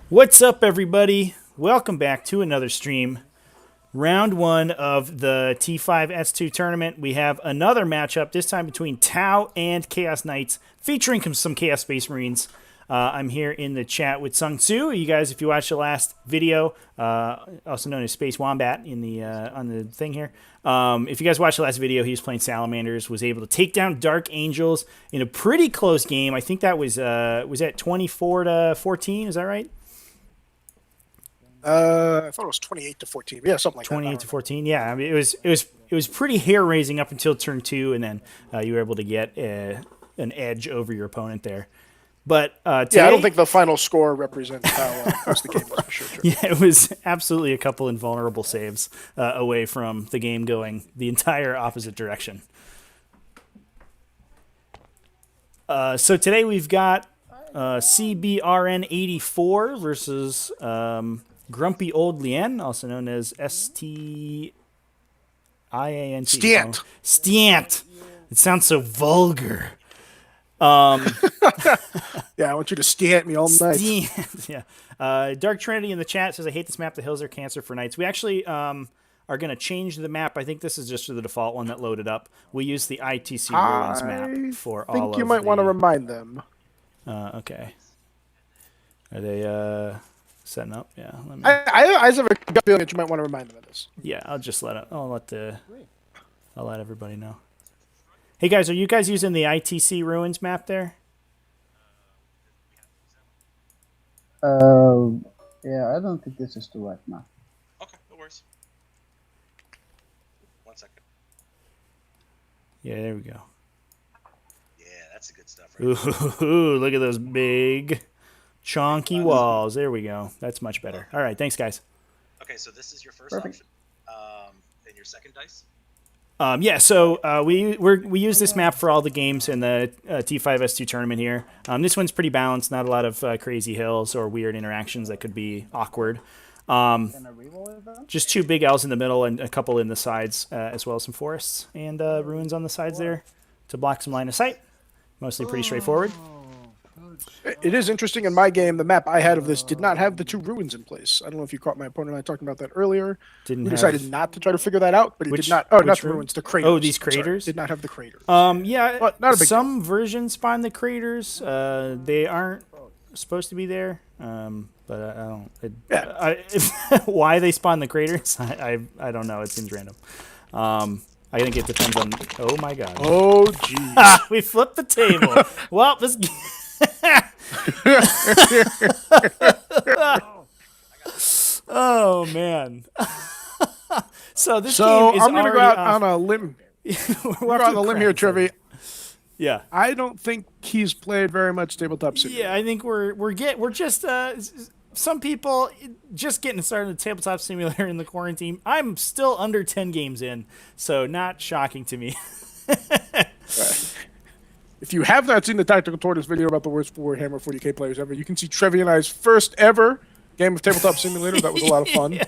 What's up, everybody? Welcome back to another stream. Round one of the T5S2 tournament. We have another matchup, this time between Tau and Chaos Knights, featuring some Chaos Space Marines. I'm here in the chat with Sung Tzu. You guys, if you watched the last video, also known as Space Wombat in the on the thing here, if you guys watched the last video, he was playing Salamanders, was able to take down Dark Angels in a pretty close game. I think that was that 24-14. Is that right? I thought it was 28-14. Yeah, something like that. 28-14. Yeah, I mean, it was pretty hair raising up until turn 2, and then you were able to get an edge over your opponent there. But today, I don't think the final score represents how close the game was for sure. Yeah, it was absolutely a couple invulnerable saves away from the game going the entire opposite direction. So today we've got CBRN84 versus GrumpyOldLeine, also known as STIANT. Stiant. Stiant. It sounds so vulgar. Yeah, I want you to stiant me all night. Stiant. Yeah. Dark Trinity in the chat says, I hate this map. The hills are cancer for knights. We actually are going to change the map. I think this is just the default one that loaded up. We use the ITC ruins map for all of I think you might want to remind them. Okay. Are they setting up? Yeah. Let me... I have a gut feeling that you might want to remind them of this. Yeah, I'll let everybody know. Hey guys, are you guys using the ITC ruins map there? Yeah, I don't think this is the right map. Okay, no worries. 1 second. Yeah, there we go. Yeah, that's the good stuff. Right Ooh, look at those big, chonky walls. There we go. That's much better. All right, thanks, guys. Okay, so this is your first Perfect. option. And your second dice? Yeah, so we use this map for all the games in the T5S2 tournament here. This one's pretty balanced, not a lot of crazy hills or weird interactions that could be awkward. Just 2 big L's in the middle and a couple in the sides, as well as some forests and ruins on the sides there to block some line of sight. Mostly pretty straightforward. It is interesting. In my game, the map I had of this did not have the 2 ruins in place. I don't know if you caught my opponent and I talking about that earlier. We decided not to try to figure that out, but he did not. Oh, not the ruins, the craters. Oh, these craters? Sorry, did not have the craters. Yeah, but not a big some versions spawn the craters. They aren't supposed to be there, but I don't. Why they spawn the craters, I don't know. It seems random. I think it depends on. Oh my god. Oh jeez. We flipped the table. Well, this. Oh man. So this game is I'm going to go out off. on a limb. We're on a limb here, Trevi. Yeah. I don't think he's played very much tabletop simulator. Yeah, I think we're just some people just getting started in the tabletop simulator in the quarantine. I'm still under 10 games in, so not shocking to me. Right. If you have not seen the Tactical Tortoise video about the worst Warhammer 40k players ever, you can see Trevi and I's first ever game of tabletop simulator. That was a lot of fun. Yeah.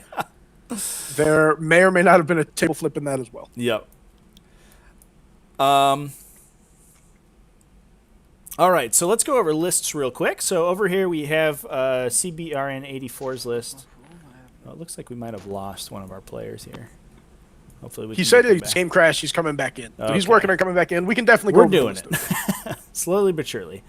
There may or may not have been a table flip in that as well. Yep. All right, so let's go over lists real quick. So over here we have CBRN84's list. Oh, it looks like we might have lost one of our players here. Hopefully we He can said get him his back. game crashed. He's coming back in. Okay. He's working on coming back in. We can definitely go We're over the doing list. it. Slowly but surely.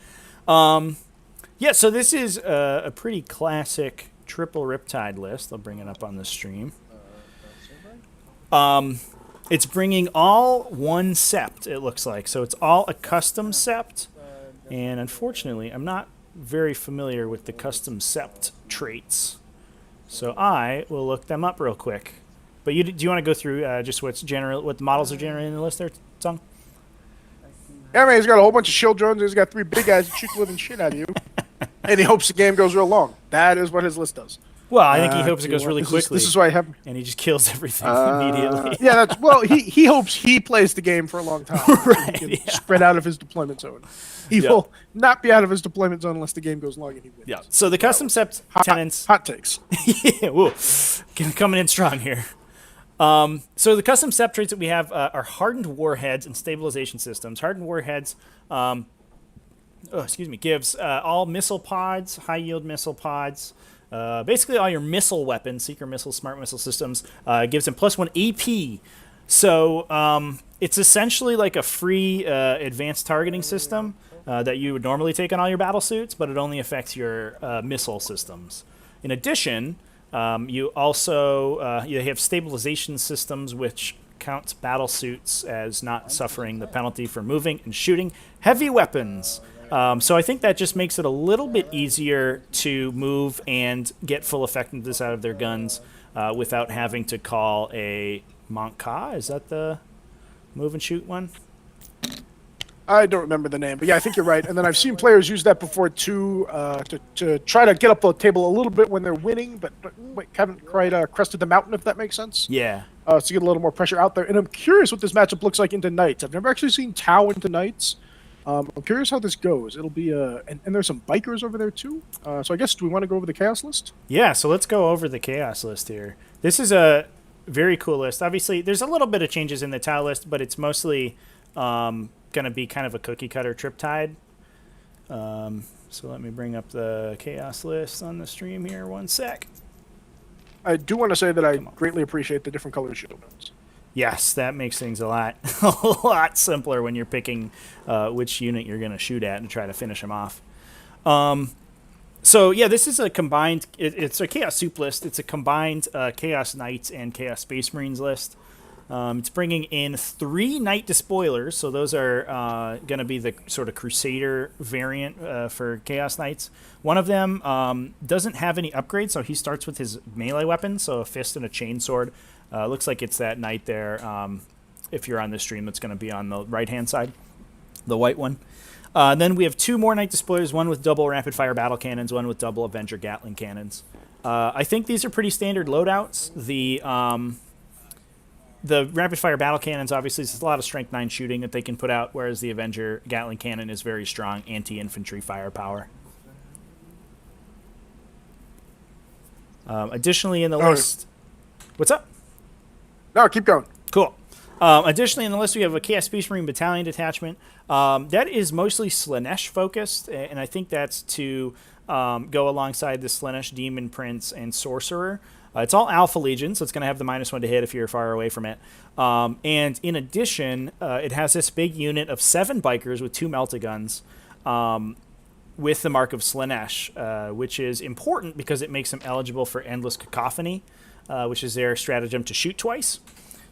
Yeah, so this is a pretty classic triple Riptide list. I'll bring it up on the stream. It's bringing all one sept, it looks like. So it's all a custom sept. And unfortunately, I'm not very familiar with the custom sept traits. So I will look them up real quick. But do you want to go through just what the models are generally in the list there, Sung? Yeah, man, he's got a whole bunch of shield drones. He's got 3 big guys that shoot the living shit out of you. And he hopes the game goes real long. That is what his list does. Well, I think he hopes it goes really quickly. This is why I have. And he just kills everything immediately. Yeah, he hopes he plays the game for a long time. Right, So he can yeah. spread out of his deployment zone. He will not be out of his deployment zone unless the game goes long and he wins. Yeah. So the custom sept tenants. Hot takes. Yeah, whoa. Coming in strong here. So the custom sept traits that we have are hardened warheads and stabilization systems. Hardened warheads gives all missile pods, high yield missile pods, basically all your missile weapons, seeker missile, smart missile systems, gives them +1 AP. So it's essentially like a free advanced targeting system that you would normally take on all your battlesuits, but it only affects your missile systems. In addition, you also you have stabilization systems, which counts battlesuits as not suffering the penalty for moving and shooting heavy weapons. So I think that just makes it a little bit easier to move and get full effectiveness out of their guns without having to call a Monka. Is that the move and shoot one? I don't remember the name, but yeah, I think you're right. And then I've seen players use that before too, to try to get up the table a little bit when they're winning, but haven't quite crested the mountain, if that makes sense. Yeah. So you get a little more pressure out there. And I'm curious what this matchup looks like into Knights. I've never actually seen Tau into Knights. I'm curious how this goes. It'll be and there's some bikers over there too. So I guess, do we want to go over the chaos list? Yeah, so let's go over the chaos list here. This is a very cool list. Obviously, there's a little bit of changes in the Tau list, but it's mostly going to be kind of a cookie cutter Riptide. So let me bring up the chaos list on the stream here. 1 sec. I do want to say that I greatly appreciate the different color shield notes. Yes, that makes things a lot simpler when you're picking which unit you're going to shoot at and try to finish them off. So yeah, this is a combined. It's a Chaos Soup list. It's a combined Chaos Knights and Chaos Space Marines list. It's bringing in 3 Knight Despoilers, so those are going to be the sort of Crusader variant for Chaos Knights. One of them doesn't have any upgrades, so he starts with his melee weapon, so a fist and a chainsword. Looks like it's that knight there, if you're on the stream, that's going to be on the right-hand side, the white one. Then we have 2 more Knight Despoilers, one with double rapid-fire battle cannons, one with double Avenger Gatling cannons. I think these are pretty standard loadouts. The rapid-fire battle cannons, obviously, there's a lot of strength 9 shooting that they can put out, whereas the Avenger Gatling cannon is very strong anti-infantry firepower. Additionally in the list... What's up? No, keep going. Cool. Additionally in the list, we have a Chaos Space Marine Battalion detachment. That is mostly Slaanesh-focused, and I think that's to go alongside the Slaanesh Demon Prince and Sorcerer. It's all Alpha Legion, so it's going to have the -1 to hit if you're far away from it. And in addition, it has this big unit of 7 bikers with 2 melta-guns with the mark of Slaanesh, which is important because it makes them eligible for Endless Cacophony, which is their stratagem to shoot twice.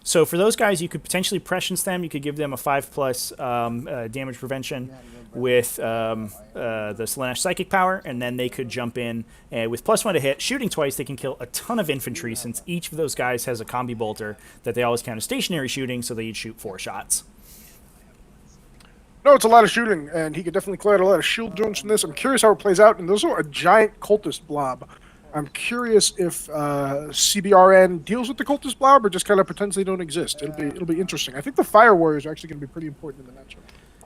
So for those guys, you could potentially prescience them. You could give them a 5+ damage prevention with the Slaanesh Psychic Power, and then they could jump in with +1 to hit. Shooting twice, they can kill a ton of infantry, since each of those guys has a combi bolter that they always count as stationary shooting, so they each shoot 4 shots. No, it's a lot of shooting, and he could definitely clear out a lot of shield drones from this. I'm curious how it plays out, and there's also a giant cultist blob. I'm curious if CBRN deals with the cultist blob or just kind of pretends they don't exist. It'll be interesting. I think the Fire Warriors are actually going to be pretty important in the matchup.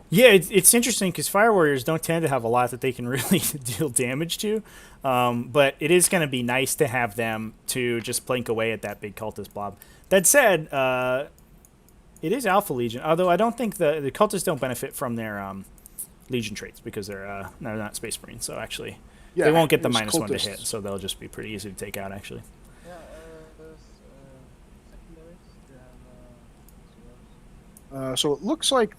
Yeah, it's interesting because Fire Warriors don't tend to have a lot that they can really deal damage to, but it is going to be nice to have them to just plink away at that big cultist blob. That said, it is Alpha Legion, although I don't think the cultists don't benefit from their Legion traits because they're not Space Marines, so actually... Yeah, they won't get the -1 to hit, so they'll just be pretty easy to take out, actually. So it looks like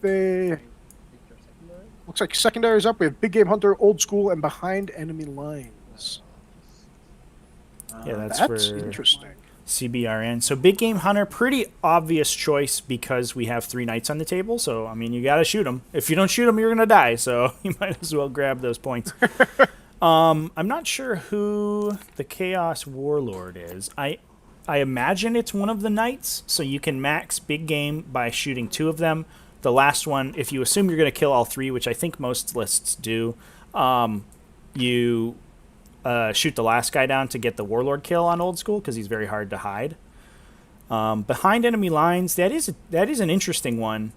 secondaries up. We have Big Game Hunter, Old School, and Behind Enemy Lines. Yeah, that's for interesting. CBRN. So Big Game Hunter, pretty obvious choice because we have 3 knights on the table. So, I mean, you got to shoot them. If you don't shoot them, you're going to die. So you might as well grab those points. I'm not sure who the Chaos Warlord is. I imagine it's one of the knights, so you can max Big Game by shooting 2 of them. The last one, if you assume you're going to kill all 3, which I think most lists do, you shoot the last guy down to get the Warlord kill on Old School because he's very hard to hide. Behind Enemy Lines, that is an interesting one.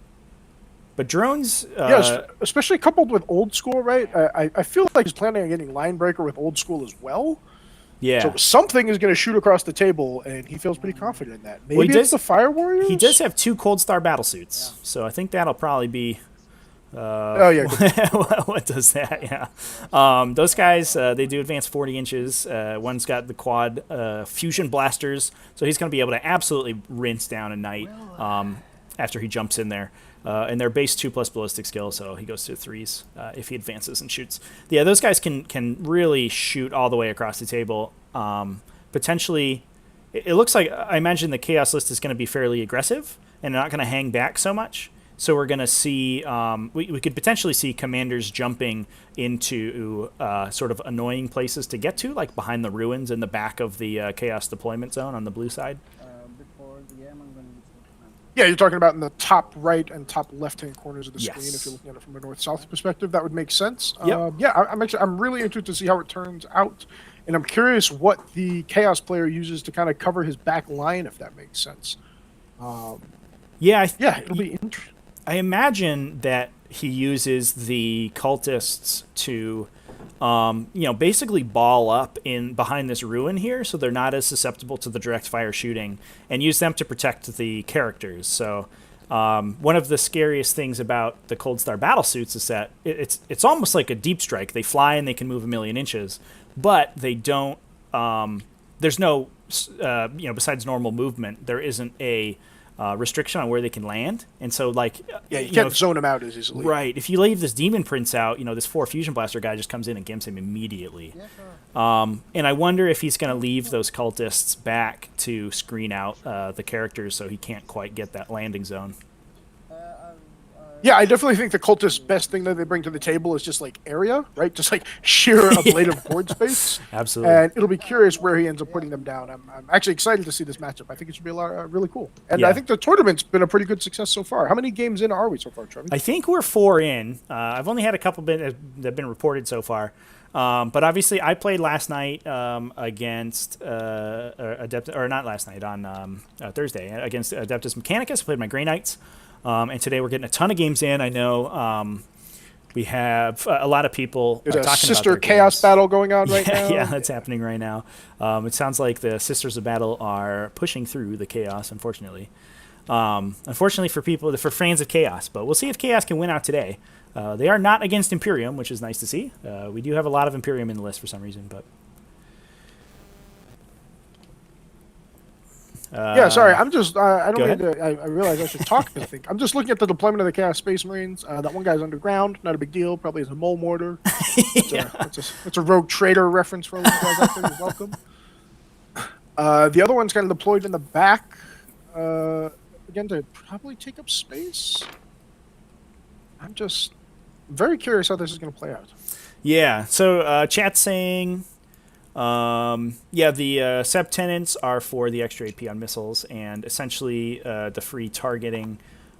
But drones... yes, especially coupled with Old School, right? I feel like he's planning on getting Line Breaker with Old School as well. Yeah. So something is going to shoot across the table, and he feels pretty confident in that. Maybe it's the Fire Warriors? He does have 2 Coldstar Battlesuits, so I think that'll probably be Oh yeah, what does that? Yeah. Those guys, they do advance 40 inches. One's got the quad fusion blasters, so he's going to be able to absolutely rinse down a knight after he jumps in there. And they're base 2+ ballistic skill, so he goes to 3s if he advances and shoots. Yeah, those guys can really shoot all the way across the table. Potentially, it looks like, I imagine the Chaos list is going to be fairly aggressive and not going to hang back so much. So we're going to see, we could potentially see commanders jumping into sort of annoying places to get to, like behind the ruins in the back of the Chaos deployment zone on the blue side. Before the game, I'm going to yeah. You're talking about in the top right and top left-hand corners of the Yes. screen. If you're looking at it from a north-south perspective, that would make sense. Yep. Yeah, I'm really interested to see how it turns out, and I'm curious what the Chaos player uses to kind of cover his back line, if that makes sense. Yeah, It'll be interesting. I imagine that he uses the cultists to, basically ball up in behind this ruin here, so they're not as susceptible to the direct fire shooting, and use them to protect the characters. So, one of the scariest things about the Coldstar Battlesuits is that it's almost like a deep strike. They fly and they can move 1,000,000 inches, but they don't. There's no, besides normal movement, there isn't a restriction on where they can land, and so You can't zone him out as easily. Right. If you leave this Demon Prince out, this 4 Fusion Blaster guy just comes in and gimps him immediately. Yeah, sure. And I wonder if he's going to leave those cultists back to screen out the characters so he can't quite get that landing zone. Yeah, I definitely think the cultists' best thing that they bring to the table is just like area, right? Just like sheer ablative board space. Absolutely. And it'll be curious where he ends up putting them down. I'm actually excited to see this matchup. I think it should be a lot really cool. And Yeah. I think the tournament's been a pretty good success so far. How many games in are we so far, Trevor? I think we're 4 in. I've only had a couple that have been reported so far. But obviously, I played last night against not last night, on Thursday, against Adeptus Mechanicus. I played my Grey Knights. And today we're getting a ton of games in. I know we have a lot of people There's talking a sister about their chaos games. battle going on right now. Yeah, that's happening right now. It sounds like the Sisters of Battle are pushing through the chaos, unfortunately. Unfortunately for fans of chaos, but we'll see if chaos can win out today. They are not against Imperium, which is nice to see. We do have a lot of Imperium in the list for some reason, but Yeah, sorry. I'm just. I go don't mean to. I realize I should talk. I think I'm just looking at the deployment of the Chaos Space Marines. That one guy's underground. Not a big deal. Probably is a mole mortar. It's a rogue trader reference for all you guys out there. You're welcome. The other one's kind of deployed in the back. Again, to probably take up space. I'm just very curious how this is going to play out. yeah. So chat's saying. The subtenants are for the extra AP on missiles, and essentially the free targeting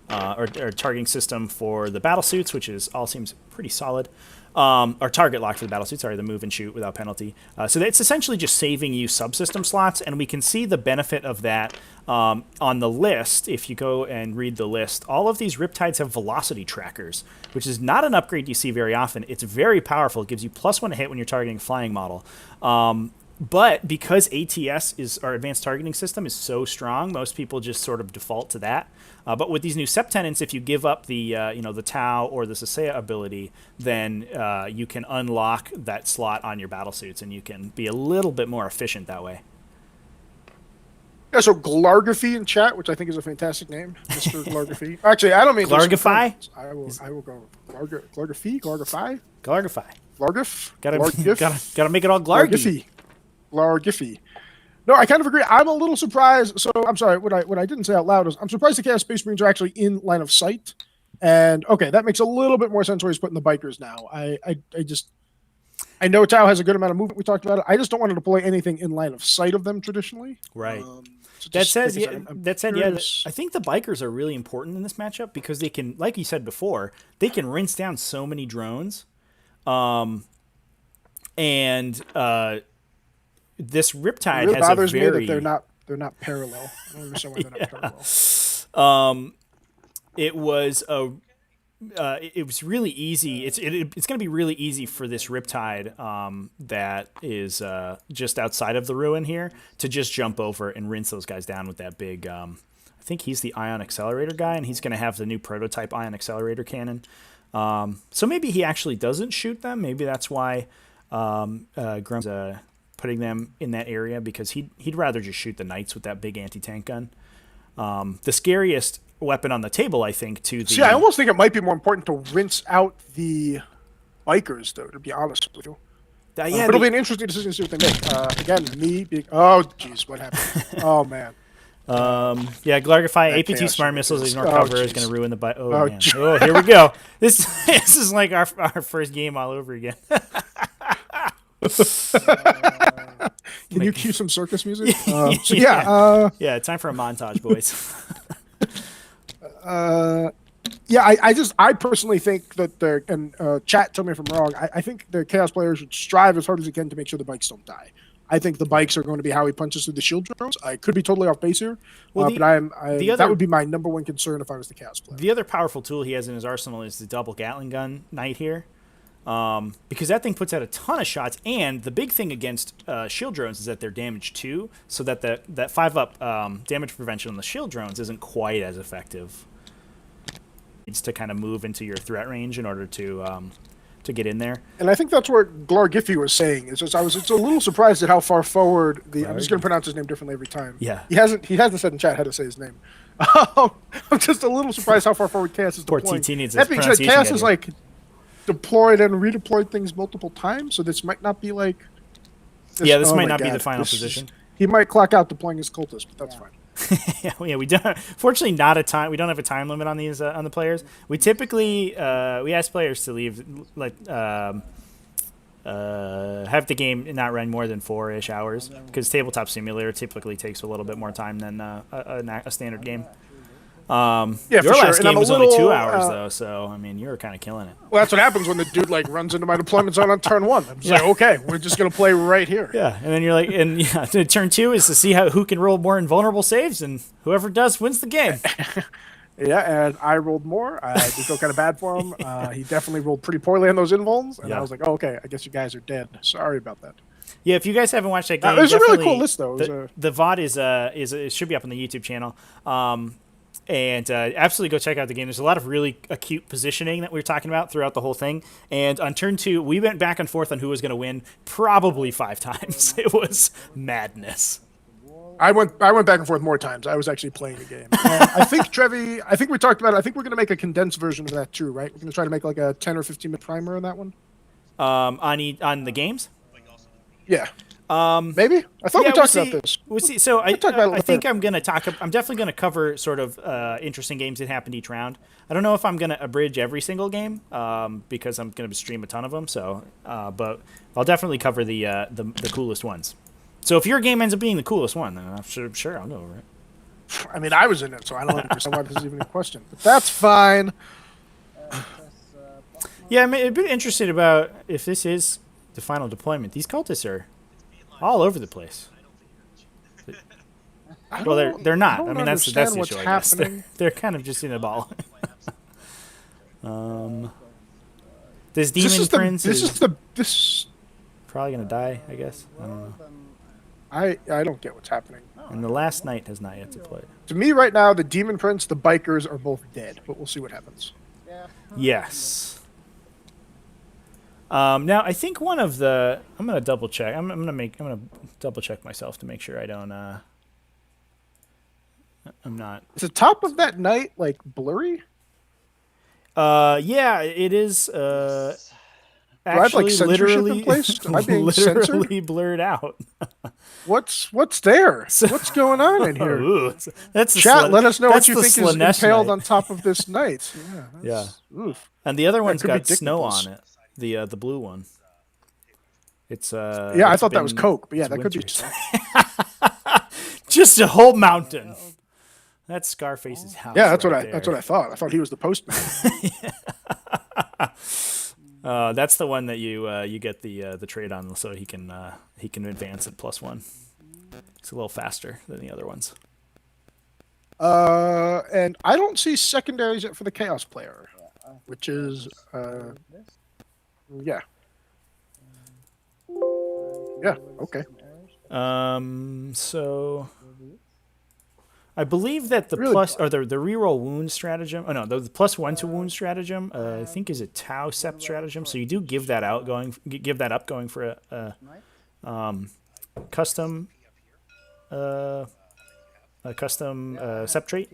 or targeting system for the Battlesuits, which seems pretty solid. Or target lock for the Battlesuits, sorry, the move and shoot without penalty. So it's essentially just saving you subsystem slots, and we can see the benefit of that on the list. If you go and read the list, all of these Riptides have velocity trackers, which is not an upgrade you see very often. It's very powerful. It gives you +1 to hit when you're targeting a flying model. But because ATS our advanced targeting system is so strong, most people just sort of default to that. But with these new subtenants, if you give up the the Tau or the Sasea ability, then you can unlock that slot on your Battlesuits, and you can be a little bit more efficient that way. Yeah, so Glargaphy in chat, which I think is a fantastic name, Mr. Glargaphy. Actually, I don't mean Glargify? I will go Glargaphy, Glargify, Glargify. Glargif. Gotta make it all Glargy. Glargify. No, I kind of agree. I'm a little surprised. So I'm sorry. What I didn't say out loud is I'm surprised the Chaos Space Marines are actually in line of sight. And okay, that makes a little bit more sense where he's putting the bikers now. I know Tau has a good amount of movement. We talked about it. I just don't want to deploy anything in line of sight of them traditionally. Right. So That just said, like I yeah, said, I'm that said, yeah, curious. I think the bikers are really important in this matchup because they can, like you said before, they can rinse down so many drones. This Riptide It really has bothers a very me that they're not parallel. I don't understand why they're not parallel. It was really easy. It's going to be really easy for this Riptide that is just outside of the ruin here to just jump over and rinse those guys down with that big. I think he's the Ion Accelerator guy, and he's going to have the new prototype Ion Accelerator cannon. So maybe he actually doesn't shoot them. Maybe that's why Grump's putting them in that area, because he'd rather just shoot the knights with that big anti-tank gun. The scariest weapon on the table, I think, to the... See, I almost think it might be more important to rinse out the bikers, though, to be honest with you. Yeah, but it'll be an interesting decision to see what they make. Again, me being... Oh, jeez, what happened? Oh, man. Yeah, Glargify, AP2 chaos smart missiles, ignore oh, cover, is jeez. going to ruin the bike. Oh, Oh, man. Oh, here we go. This is like our first game all over again. Can you cue some circus music? Yeah, time for a montage, boys. I personally think that chat, tell me if I'm wrong, I think the Chaos players should strive as hard as they can to make sure the bikes don't die. I think the bikes are going to be how he punches through the shield drones. I could be totally off base here, but that would be my number one concern if I was the Chaos player. The other powerful tool he has in his arsenal is the double Gatling gun Knight here. Because that thing puts out a ton of shots, and the big thing against shield drones is that they're damaged too, so that that 5-up damage prevention on the shield drones isn't quite as effective. Needs to kind of move into your threat range in order to get in there. And I think that's what Glargiffy was saying. It's just I was a little surprised at how far forward I'm just going to pronounce his name differently every time. Yeah, he hasn't said in chat how to say his name. I'm just a little surprised how far forward Chaos is Poor deploying. TT needs that being said, Chaos is like deployed and redeployed things multiple times, so this might not be like... This might not be the final position. He might clock out deploying his cultist, but that's fine. Yeah, we don't. Fortunately, not a time. We don't have a time limit on these on the players. We typically we ask players to leave, have the game not run more than 4-ish hours, because Tabletop Simulator typically takes a little bit more time than a standard game. Yeah, your for sure. last game was only 2 hours though, so I mean, you were kind of killing it. Well, that's what happens when the dude runs into my deployment zone on turn 1. I'm just like, okay, we're just gonna play right here. Yeah, and then you're like, turn 2 is to see who can roll more invulnerable saves, and whoever does wins the game. Yeah, and I rolled more. I did feel kind of bad for him. He definitely rolled pretty poorly on those invulns, and I was like, oh, okay, I guess you guys are deid. Sorry about that. Yeah, if you guys haven't watched that game, it was a really cool list though. The VOD it should be up on the YouTube channel. And absolutely go check out the game. There's a lot of really acute positioning that we were talking about throughout the whole thing. And on turn 2, we went back and forth on who was going to win probably 5 times. It was madness. I went back and forth more times. I was actually playing the game. I think, Trevi, we talked about it. I think we're going to make a condensed version of that too, right? We're going to try to make like a 10 or 15-minute primer on that one. On the games? Yeah. Maybe I thought we talked about this. We'll see. So I think I'm definitely gonna cover sort of interesting games that happened each round. I don't know if I'm gonna abridge every single game because I'm gonna stream a ton of them. So, but I'll definitely cover the coolest ones. So if your game ends up being the coolest one, then I'm sure I'll go over it. I mean, I was in it, so I don't understand why this is even a question. But that's fine. Yeah, I'm a bit interested about if this is the final deployment. These cultists are all over the place. Well, they're not. I mean, that's the issue, I guess. They're kind of just in a ball. This Demon Prince is probably going to die, I guess. I don't know. I don't get what's happening. And the last knight has not yet deployed. To me, right now, the Demon Prince, the bikers are both dead, but we'll see what happens. Yes. Now I think one of the I'm gonna double check. I'm gonna double check myself to make sure I don't. I'm not. Is the top of that knight like blurry? Yeah, it is. Actually, literally, in place? Am I being literally censored? Blurred out. What's there? What's going on in here? Ooh, that's chat. Let us know what you think is Slanesh impaled knight. on top of this knight. Yeah. Oof. And the other one's could be got snow Dicknipples. on it. The blue one. It's Yeah, I thought that was Coke, but yeah, that could be. Just a whole mountain. That's Scarface's house. Yeah, that's right what I thought. I thought he was the postman. That's the one that you get the trade on, so he can advance at +1. It's a little faster than the other ones. And I don't see secondaries yet for the Chaos player, which is yeah. Yeah. Okay. So I believe that the Really? plus or the reroll wound stratagem. Oh no, the +1 to wound stratagem. I think is a Tau Sept stratagem. So you do give that out give that up going for a custom Sept trait.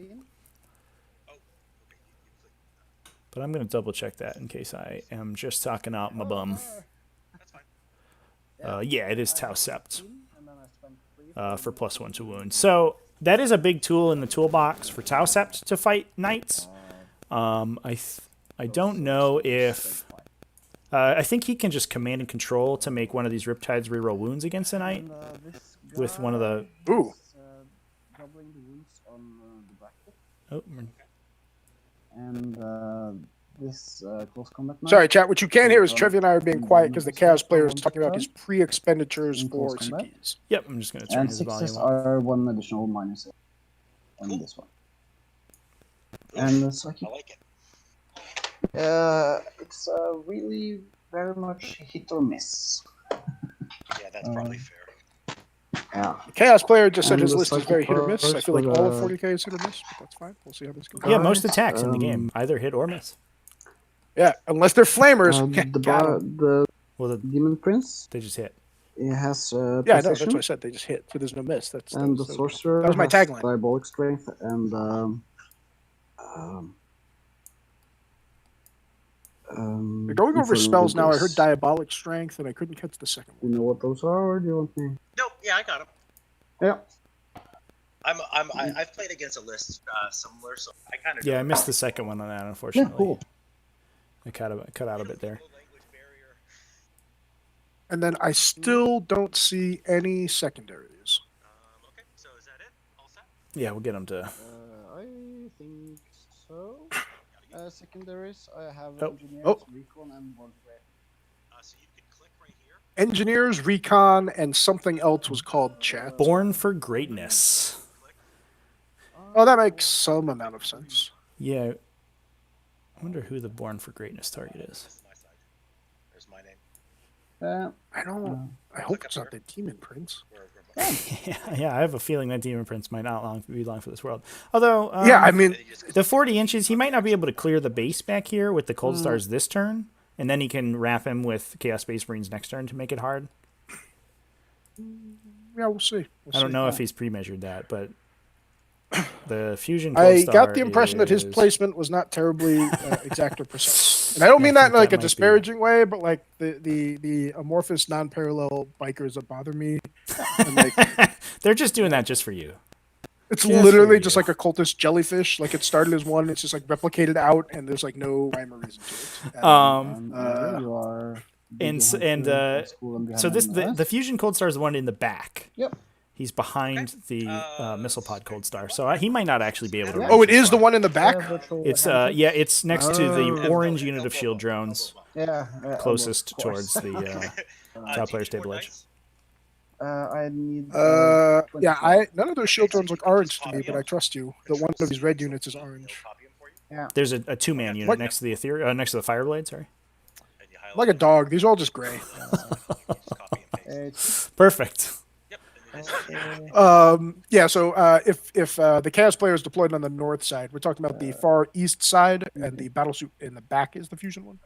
But I'm gonna double check that in case I am just talking out my bum. That's fine. Yeah, it is Tau Sept for +1 to wound. So that is a big tool in the toolbox for Tau Sept to fight knights. I don't know if I think he can just command and control to make one of these Riptides reroll wounds against a knight with one of the. Ooh. Doubling the wounds on the bracket. Oh, And this close combat knight. Sorry, chat. What you can't hear is Trevi and I are being quiet because the Chaos player is talking about his pre-expenditures for CPs. yep. I'm just gonna turn And his 6s volume up. are 1 additional minus on Cool. this one. And the psychic. I like it. It's really very much hit or miss. Yeah, that's probably fair. Yeah. The Chaos player just said And his the list is very hit or miss. I psychic feel like powers all of with, 40k is hit or miss, but that's fine. We'll see how this goes. Yeah, most attacks in the game either hit or miss. Yeah, unless they're flamers. The Well, Demon Prince, they just hit. he has Yeah, I know. That's precision, what I said. They just hit, so there's no miss. and the so- sorcerer that was my has tagline. diabolic strength and We're going over infernal spells now. I heard goodness. diabolic strength, and I couldn't catch the second You one. know what those are, or do you want me? Nope. Yeah, I got him. Yeah. I've played against a list similar, so I kind of. Yeah, I missed the second one on that, Yeah, unfortunately. cool. I cut out a bit there. And then I still don't see any secondaries. Okay, so is that it? All set? Yeah, we'll get him to. I think so. Secondaries, I have Oh. engineers, Oh. recon, and warfare. So you can click right here. Engineers, recon, and something else was called chat. Born for Greatness. Oh, that makes some amount of sense. Yeah. I wonder who the Born for Greatness target is. This is my side. There's my name. I don't. I hope it's not the Demon Prince. Yeah, I have a feeling that Demon Prince might not be long for this world. Although, Yeah, I mean, the 40 inches, he might not be able to clear the base back here with the Coldstars this turn, and then he can wrap him with Chaos Space Marines next turn to make it hard. yeah, we'll see. I don't know if he's pre-measured that, but the Fusion I Coldstar got the impression that his is- placement was not terribly exact or precise. And I don't mean that in like a that might be- disparaging way, but like the amorphous non-parallel bikers that bother me. And like, They're just doing that just for you. it's Just literally for just you. like a cultist jellyfish. Like it started as one, it's just like replicated out, and there's like no rhyme or reason to it. You are. and so this the Fusion Coldstar is the one in the back. Yep. He's behind the missile pod Coldstar, so he might not actually be able to. Oh, reach it as is the far. one in the back. It's it's next to the orange unit of shield drones, Yeah. closest of course. towards the top player stable edge. I need. Yeah, none of those shield drones look orange to me, but I trust you. The one of these red units is orange. There's a 2-man unit What? next to the Ethereal, next to the Fireblade. Sorry. Like a dog. These are all just gray. It's, Perfect. Yeah, so if the Chaos player is deployed on the north side, we're talking about the far east side, and the Battlesuit in the back is the Fusion one.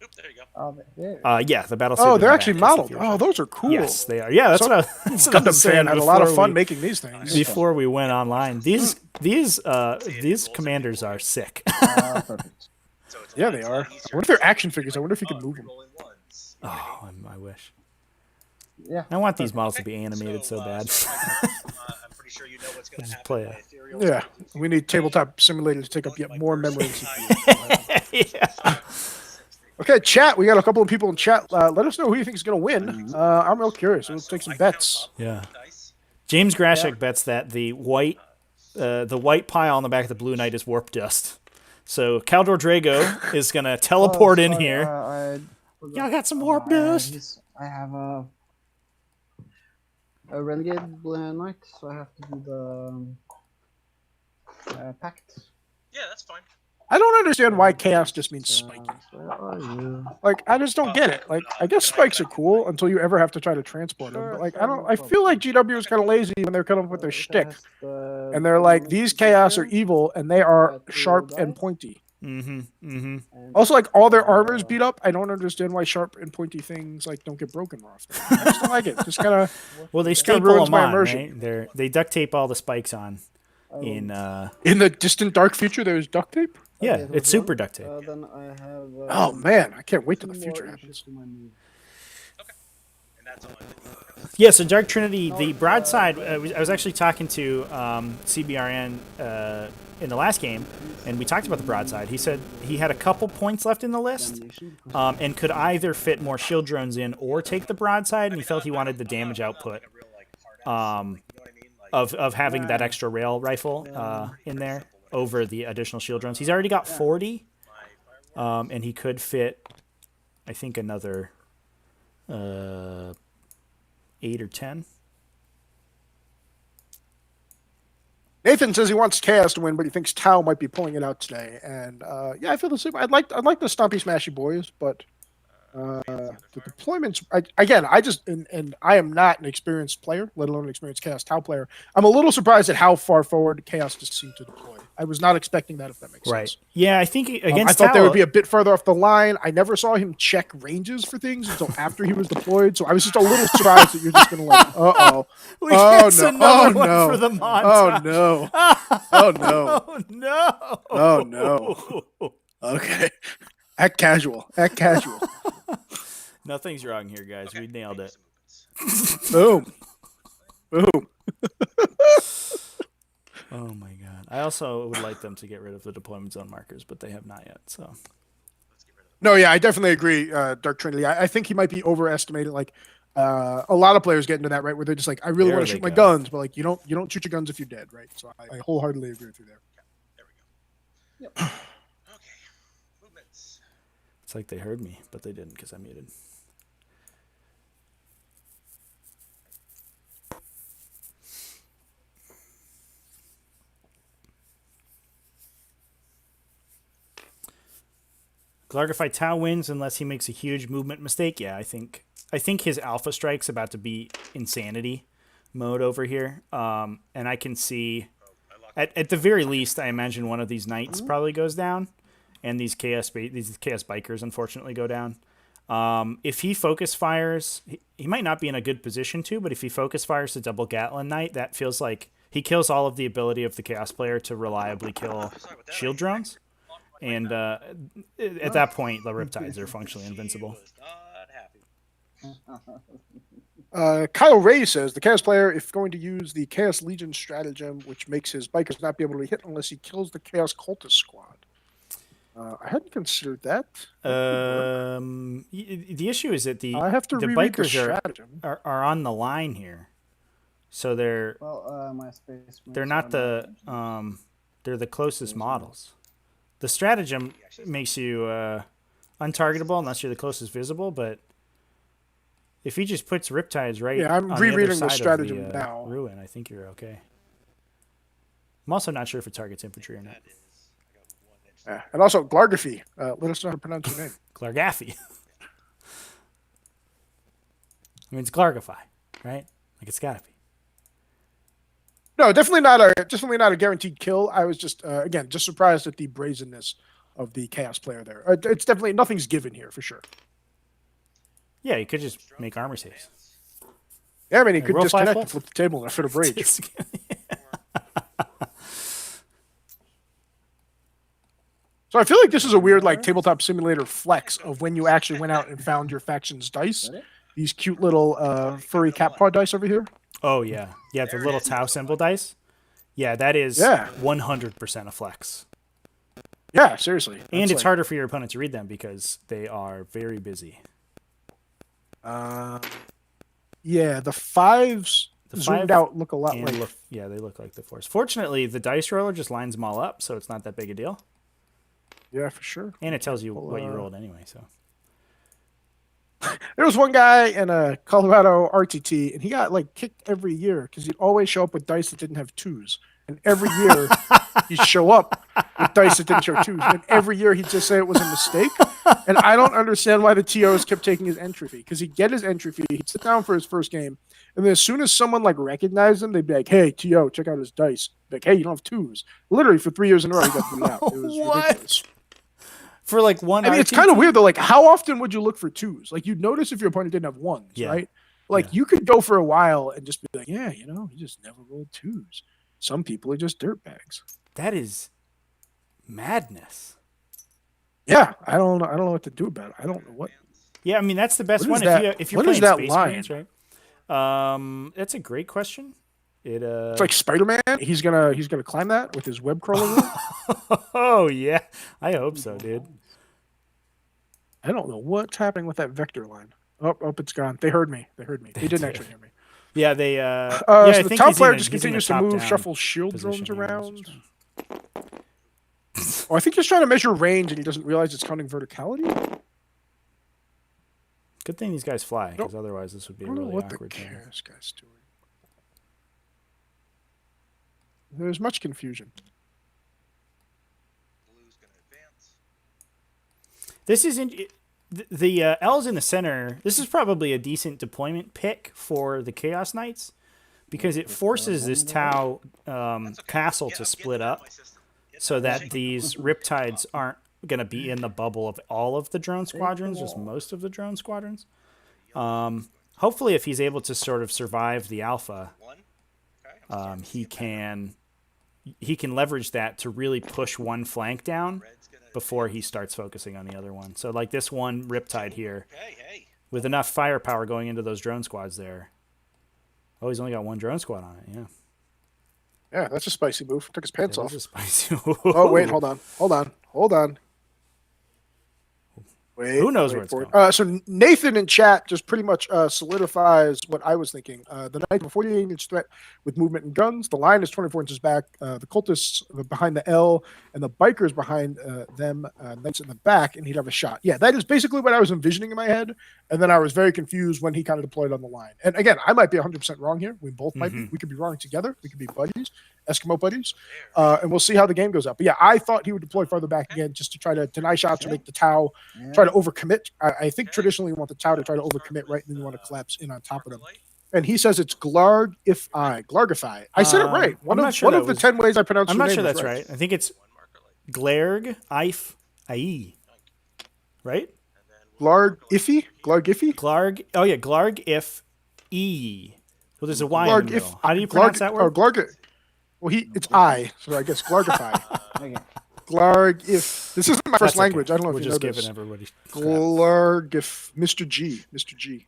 Oop, there you go. Yeah, the Battlesuit. Oh, in they're the actually back is the modeled. Fusion. Oh, those are cool. Yes, they are. Yeah, that's So- what I that's what I Gundam was saying fan had a lot of before fun we- making these things. before we went online. These commanders are sick. perfect. So it's a Yeah, lot- they it's a are. lot I easier wonder if to they're see action figures. I wonder if you can move them. rolling ones. Oh, I wish. Yeah. I want these models to be animated so bad. I'm pretty sure you know what's going to Just happen. play by it. Ethereal. Yeah, we need Tabletop Simulator to take up yet more memory. Yeah. Okay, chat. We got a couple of people in chat. Let us know who you think is going to win. I'm real curious. We'll take some bets. Yeah. Dice. James Grashek bets that the white pile on the back of the Blue Knight is warp dust. So Caldor Drago is gonna teleport in here. Y'all got some warp dust. I have a renegade knight, so I have to do the pact. Yeah, that's fine. I don't understand why chaos just means spiky. Where are you? Like, I just don't get it. Like, I guess spikes are cool until you ever have to try to transport them. But like, I feel like GW is kind of lazy when they're coming up with their shtick. and they're like, these chaos are evil, and they are sharp and pointy. Also, like, all their armor's beat up. I don't understand why sharp and pointy things like don't get broken more often. I just don't like it. Just kind of Well, they staple ruins them my on, immersion. right? They duct tape all the spikes on. In the distant dark future, there's duct tape. Yeah, it's super duct tape. Then I have. Oh man, I can't wait till the future happens. And that's all I think. Yeah, so Dark Trinity, the Broadside, I was actually talking to CBRN in the last game, and we talked about the Broadside. He said he had a couple points left in the list and could either fit more shield drones in or take the Broadside, and he felt he wanted the damage output of having that extra rail rifle in there over the additional shield drones. He's already got 40, and he could fit, I think, another 8 or 10. Nathan says he wants Chaos to win, but he thinks Tau might be pulling it out today. And yeah, I feel the same. I'd like the Stompy Smashy boys, but the deployments. And I am not an experienced player, let alone an experienced Chaos Tau player. I'm a little surprised at how far forward Chaos just seemed to deploy. I was not expecting that, if that makes sense. Yeah, I think against I thought Tau, they would be a bit further off the line. I never saw him check ranges for things until after he was deployed, so I was just a little surprised that you're just going to like, we get another one for the montage. no. Oh no. Oh no. Okay. Act casual. Nothing's wrong here, guys. We nailed it. Boom. Oh my god. I also would like them to get rid of the deployment zone markers, but they have not yet. So. No, yeah, I definitely agree, Dark Trinity. I think he might be overestimating. Like, a lot of players get into that, right? Where they're just like, I really want to shoot my guns, but like, you don't shoot your guns if you're dead, right? So I wholeheartedly agree with you there. There we go. Yep. Okay. Movements. It's like they heard me, but they didn't because I muted. Glargify Tau wins unless he makes a huge movement mistake. Yeah, I think his Alpha Strike's about to be insanity mode over here. And I can see, at the very least, I imagine one of these Knights probably goes down, and these Chaos Bikers unfortunately go down. If he focus fires, he might not be in a good position to, but if he focus fires to double Gatling Knight, that feels like he kills all of the ability of the Chaos player to reliably kill shield drones. And at that point, the Riptides are functionally invincible. Kyle Ray says the Chaos player, if going to use the Chaos Legion stratagem, which makes his bikers not be able to hit unless he kills the Chaos Cultist squad. I hadn't considered that. The issue is that the bikers are on the line here, so they're not the they're the closest models. The stratagem makes you untargetable unless you're the closest visible, but if he just puts Riptides right I'm on rereading the other the side stratagem of the now. ruin, I think you're okay. I'm also not sure if it targets infantry or not. Yeah. And also, Glargafy. Let us know how to pronounce your name. Glargafy. I mean, it's Glargify, right? Like, it's gotta be. No, definitely not a guaranteed kill. I was just again just surprised at the brazenness of the Chaos player there. It's definitely nothing's given here for sure. Yeah, you could just make armor saves. Yeah, I mean he could roll disconnect 5 and flip the table in a fit of rage. So I feel like this is a weird like tabletop simulator flex of when you actually went out and found your faction's dice. These cute little furry cat paw dice over here. Oh, yeah. Yeah, the little Tau symbol dice. Yeah, that is 100% a flex. Yeah, seriously. And it's harder for your opponent to read them because they are very busy. Yeah, the fives zoomed out look a lot like... they look like the fours. Fortunately, the dice roller just lines them all up, so it's not that big a deal. Yeah, for sure. And it tells you what you rolled anyway, so... There was one guy in a Colorado RTT, and he got like kicked every year because he'd always show up with dice that didn't have twos, and every year he'd show up with dice that didn't show twos, and every year he'd just say it was a mistake. And I don't understand why the TOs kept taking his entry fee, because he'd get his entry fee, he'd sit down for his first game, and then as soon as someone like recognized him, they'd be like, "Hey, TO, check out his dice." Like, "Hey, you don't have twos." Literally for 3 years in a row, he got beat out. It was ridiculous. For like one, I mean, it's kind of weird though. Like, how often would you look for twos? Like, you'd notice if your opponent didn't have ones, right? Like, you could go for a while and just be like, "Yeah, you know, he just never rolled twos." Some people are just dirtbags. That is madness. Yeah, I don't know what to do about it. I don't know what. Yeah, I mean that's the best What one is that? if you're What is playing that Space line? Marines, right? That's a great question. It's like Spider-Man. He's gonna climb that with his web crawler. Oh yeah, I hope so, dude. I don't know what's happening with that vector line. Oh, it's gone. They heard me. They didn't actually hear me. Yeah, they. So I the think top he's player in a- just he's in a continues to move, top-down shuffle shield position drones here. around. Oh, I think he's trying to measure range and he doesn't realize it's counting verticality. Good thing these guys fly, because otherwise this would be I a don't know really what the awkward thing. chaos guy's doing. There's much confusion. Blue's gonna advance. This isn't the L's in the center. This is probably a decent deployment pick for the Chaos Knights because it forces this Tau castle to split up so that these Riptides aren't going to be in the bubble of all of the drone squadrons, just most of the drone squadrons. Hopefully, if he's able to sort of survive the alpha, he can leverage that to really push one flank down before he starts focusing on the other one. So like this one Riptide here, with enough firepower going into those drone squads there. Oh, he's only got one drone squad on it. Yeah. Yeah, that's a spicy move. Took his pants That off. is a spicy. Oh, wait, hold on. Wait, Who knows where it's for going? So Nathan in chat just pretty much solidifies what I was thinking. The Knights have a 48-inch threat with movement and guns. The line is 24 inches back. The cultists behind the L and the bikers behind them, Knights in the back, and he'd have a shot. Yeah, that is basically what I was envisioning in my head. And then I was very confused when he kind of deployed on the line. And again, I might be 100% wrong here. We both might be. We could be wrong together. We could be buddies, Eskimo buddies. And we'll see how the game goes out. But yeah, I thought he would deploy farther back again just to try to deny shots or make the Tau try to overcommit. I think traditionally you want the Tau to try to overcommit, right? And then you want to collapse in on top of them. And he says it's Glargify. I said it right. One of the 10 ways I pronounce I'm your not name sure is that's right. I think it's Glarg If Ai. Right? Glargify? Glarg. Oh yeah, Glarg If E. Well, there's a Y in the middle. How do you pronounce that word? Well, it's I, so I guess Glargify. Okay. Glarg if this isn't my first That's language. okay. I don't know We're if you just know giving this. everybody crap. Glargif, Mr. G.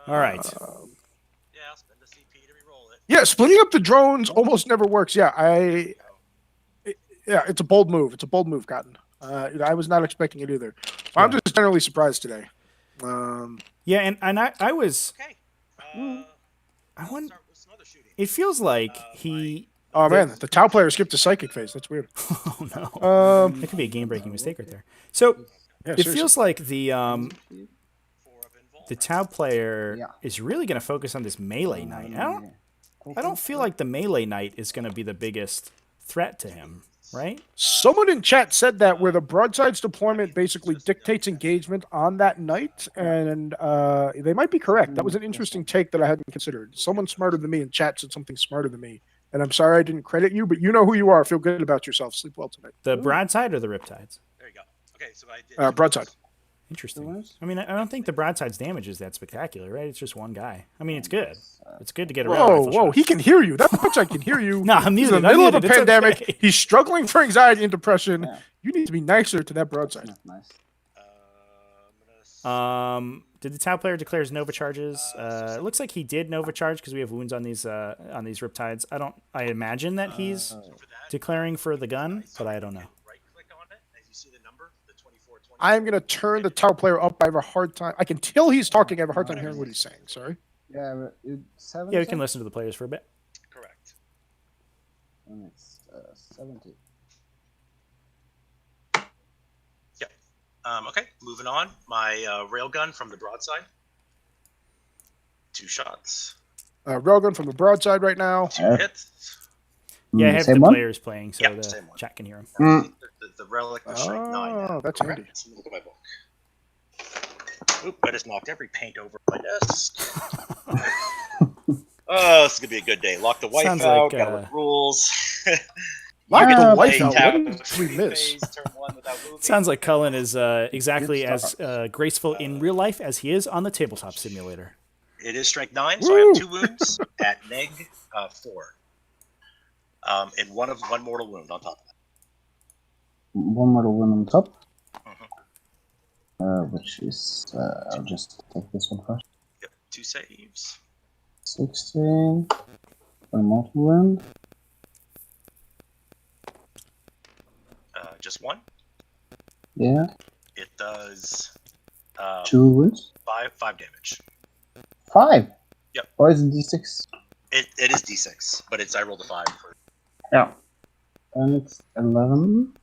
All right. Yeah, I'll spend the CP to reroll it. Yeah, splitting up the drones almost never works. Yeah, it's a bold move. It's a bold move, Cotton. I was not expecting it either. I'm just generally surprised today. Yeah, and I was. Okay. I want. Start with some other shooting. It feels like he. Oh man, the Tau player skipped the psychic phase. That's weird. Oh no. That could be a game-breaking mistake right there. So Yeah, it seriously. feels like the 4 of involvement. Tau player Yeah. is really going to focus on this melee knight. I don't feel like the melee knight is going to be the biggest threat to him, right? Someone in chat said that where the Broadside's deployment basically dictates engagement on that night, and they might be correct. That was an interesting take that I hadn't considered. Someone smarter than me in chat said something smarter than me, and I'm sorry I didn't credit you, but you know who you are. Feel good about yourself. Sleep well tonight. The Broadside or the Riptides? There you go. Okay, so I did. Broadside. Interesting. I mean, I don't think the Broadside's damage is that spectacular, right? It's just one guy. I mean, it's good. It's good to get a Whoa! He can hear you. That much I can hear you. No, I'm He's in muted. the I'm middle of a muted. It's pandemic. okay. He's struggling for anxiety and depression. Yeah. You need to be nicer to that Broadside. Nice. I'm gonna Did the Tau player declare his Nova charges? It looks like he did Nova charge because we have wounds on these Riptides. I imagine that he's declaring for the gun, but I don't know. right click on it as you see the number, the 2420. I'm going to turn the Tau player up. I have a hard time. I can tell he's talking. I have a hard time hearing what he's saying. Sorry. Yeah, but it's 7. Yeah, we can listen to the players for a bit. Correct. And it's 70. Yep. Okay, moving on. My railgun from the broadside. 2 shots. Railgun from the broadside right now. 2 hits. Yeah, I have Same the one? players playing, so Yeah, the same one. chat can hear them. And the relic was strength 9 now. Oh, that's handy. Let's look at my book. Oop, I just knocked every paint over my desk. Oh, this is gonna be a good day. Lock the wife Sounds out. like, gotta look rules. Lock Yeah, the wife but- out. What did we miss? Sounds like Cullen is exactly as graceful in real life as he is on the tabletop simulator. It is strength 9, so I have 2 wounds at neg 4. And one mortal wound on top of that. One more one on top. Mhm. Which is, I'll just take this one first. Yep, 2 saves. 16. One more wound. Just 1. Yeah. It does 2 wounds. 5 damage. 5. Yep. Or is it D6? It is d6, but I rolled a 5 for. Yeah. And it's 11.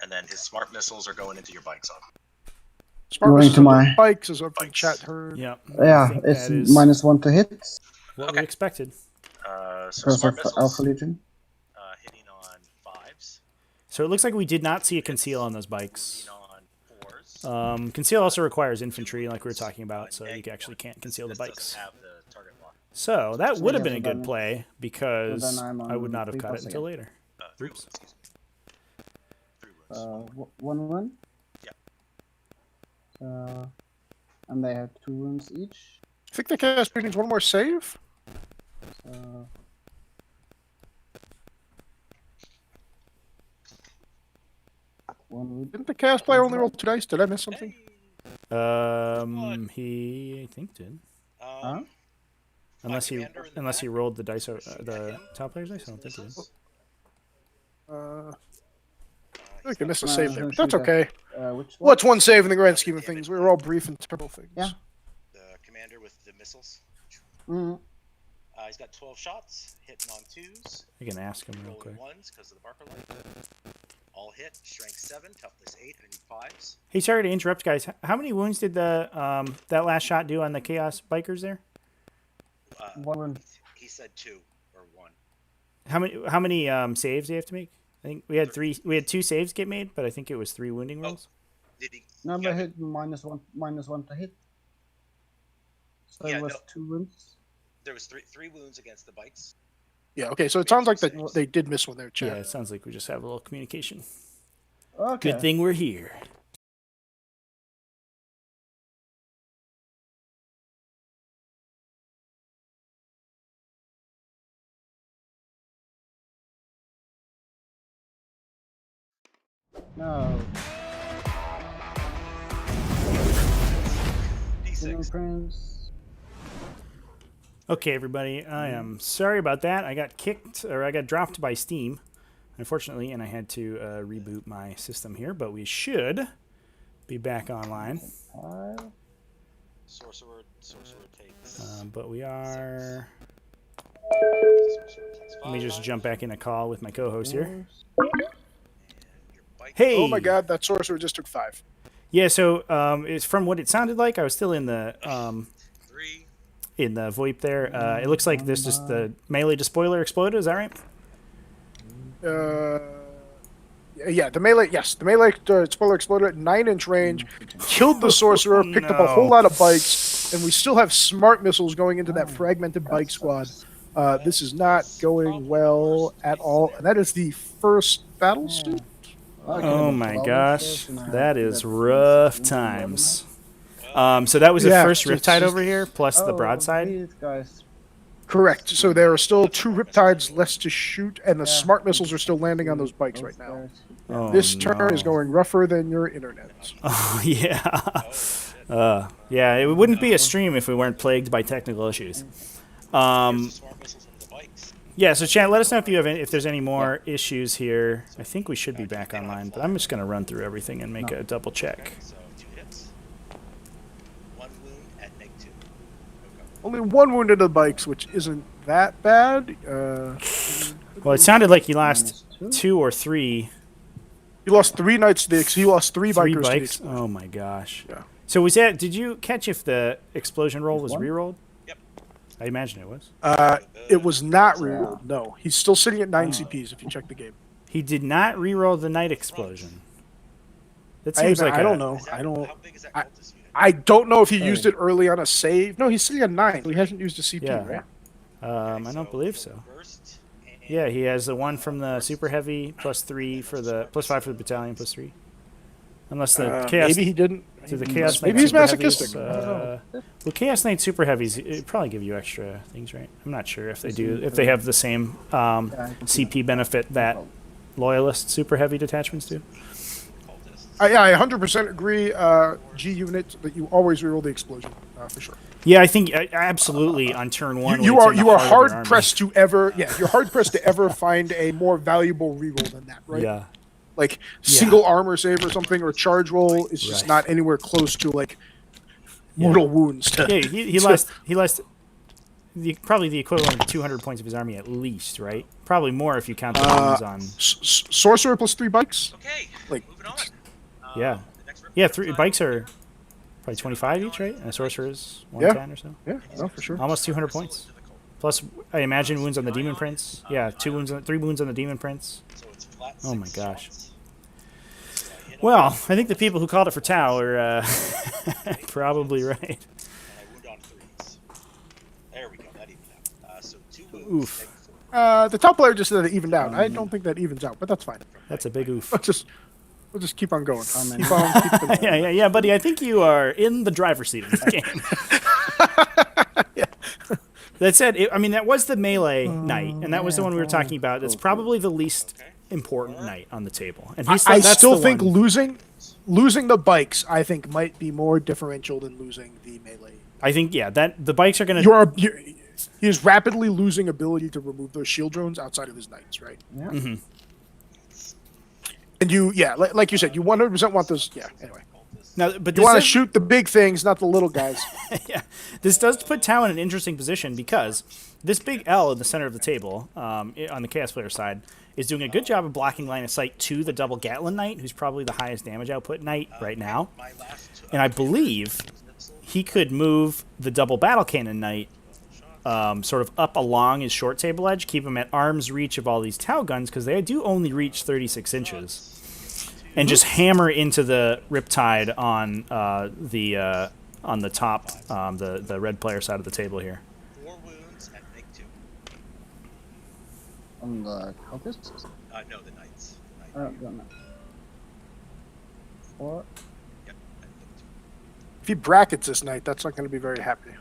And then his smart missiles are going into your bike zone. Smart Going to missiles on my- the bikes is up from Bikes. chat heard. Yeah. Yeah, I think it's that is -1 to hit. what Okay. we expected. So Because smart of missiles Alpha Legion. hitting on 5s, So it looks like we did not see a conceal on those bikes. hitting on 4s. Conceal also requires infantry, like we were talking about, so you actually can't conceal the This bikes. doesn't have the target lock. So that would have Yeah, been a so good then- play because so then I'm I would on not have 3 cut it plus until again. later. 3 Oops. wounds, excuse me. 3 wounds. One wound. Yeah. And they have 2 wounds each. I think the cast needs one more save. One wound. Didn't the cast player only roll 2 dice? Did I miss something? He I think did. Huh? Unless he commander in the unless he back. rolled the dice the top player's dice. I don't think he did. I feel like I missed a save there, but that's shoot okay. Which one? What's one save in the grand scheme of things? We were all brief and terrible things. Yeah. The commander with the missiles. Mm. He's got 12 shots, hitting on 2s, I can ask him real rolling quick. 1s because of the Barker light. All hit, strength 7, toughness 8, I need 5s. Hey, sorry to interrupt, guys. How many wounds did the that last shot do on the Chaos Bikers there? One wound. He said 2 or 1. How many saves do you have to make? I think we had 3. We had 2 saves get made, but I think it was 3 wounding rolls. Did he? No, yeah, but hit -1 to hit. So Yeah, it was no. 2 wounds. There was three wounds against the bikes. Yeah, okay, so it sounds like that they did miss one there, Yeah, chat. it sounds like we just have a little communication. Okay. Good thing we're here. No. D6. Prince. Okay, everybody. I am sorry about that. I got kicked, or I got dropped by Steam, unfortunately, and I had to reboot my system here, but we should be back online. 5. Sorcerer takes. But we are... Sorcerer takes 5. Let me just jump back in a call with my co-host here. And your bike. Hey! Oh my god, that sorcerer just took 5. Yeah, so it's from what it sounded like. I was still in the 3. VoIP there. It looks like this just the melee Despoiler exploded. Is that right? Yeah, the melee spoiler exploded at 9-inch range, killed the sorcerer, picked up a no. whole lot of bikes, and we still have smart missiles going into that fragmented bike squad. This is not going well at all, and that is the first Battlesuit. Oh my gosh, that is rough times. So that was the Yeah, first it's Riptide just- over here, plus the Broadside. These guys. Correct. So there are still 2 Riptides less to shoot, and the smart missiles are still landing on those bikes right now. Oh, This turn no. is going rougher than your internet. Oh yeah. Yeah, it wouldn't be a stream if we weren't plagued by technical issues. Smart missiles into the bikes. Yeah, so chat, let us know if there's any more issues here. I think we should be back online, but I'm just gonna run through everything and make a double check. So 2 hits. 1 wound at neg 2. Only 1 wound into the bikes, which isn't that bad. Well, it sounded like he lost 2 or 3. He lost 3 knights to the. He lost 3 3 bikers to the bikes. explosion. Oh my gosh. Yeah. So was that? Did you catch if the explosion roll was re-rolled? Yep. I imagine it was. It was not rerolled. No, he's still sitting at 9 CPs if you check the game. He did not re-roll the night explosion. That seems like I don't know. How big is that cultist unit? I don't know if he used it early on a save. No, he's sitting at 9. So he hasn't used a CP, Yeah. right? I don't believe so. Burst and Yeah, he has the one from the super heavy +3 for the +5 for the battalion +3. Unless the chaos. Maybe he didn't. The Chaos Knight Maybe he's Super masochistic. Heavies, I don't know. well, Chaos Knight Super Heavies it'd probably give you extra things, right? I'm not sure if they do. If they have the same CP benefit that Loyalist Super Heavy detachments do. cultists. Yeah, I 100% agree. G unit that you always reroll the explosion for sure. Yeah, I think absolutely on turn 1. You when are it's in you the are heart of your hard army. pressed to ever you're hard pressed to ever find a more valuable reroll than that, right? Yeah. Like single armor save or something or charge roll is just Right. not anywhere close to like mortal wounds. To, Yeah, he lost probably the equivalent of 200 points of his army at least, right? Probably more if you count the wounds on. Sorcerer plus 3 bikes. Okay, Like- moving on. Yeah. The next Yeah, 3 bikes are probably 25 each, right? And a sorcerer is 110 or so. Yeah, no, for sure. Almost 200 points. Plus, I imagine wounds on the demon prince. Yeah, 3 wounds on the demon prince. So it's flat Oh my 6 gosh. shots. Well, I think the people who called it for Tau are probably right. And I wound on 3s. There we go. That evened out. So 2 wounds. Oof. negative 4. The top player just said it evened out. I don't think that evens out, but that's fine. That's a big oof. We'll just keep on going. many? Keep on keeping Yeah, buddy. I think you are in the driver's seat of this game. That said, that was the melee knight, and that was the one we were talking about. It's probably the least important knight on the table. And he's I that's still the think one. losing the bikes, I think, might be more differential than losing the melee. I think that the bikes are gonna. He is rapidly losing ability to remove those shield drones outside of his knights, right? Yeah. Mm-hmm. And like you said, you 100% want those. Yeah. Anyway, Now, but you this want to is- shoot the big things, not the little guys. yeah, this does put Tau in an interesting position because this big L in the center of the table, on the Chaos player side, is doing a good job of blocking line of sight to the double Gatling Knight, who's probably the highest damage output Knight right now. My last And I believe he could move the double Battle Cannon Knight sort of up along his short table edge, keep him at arm's reach of all these Tau guns, because they do only reach 36 inches, and just hammer into the Riptide on the top, the red player side of the table here. 4 wounds at -2. On the cultists? No, the knights. Don't know. 4. Yep, at -2. If he brackets this night, that's not going to be very happy.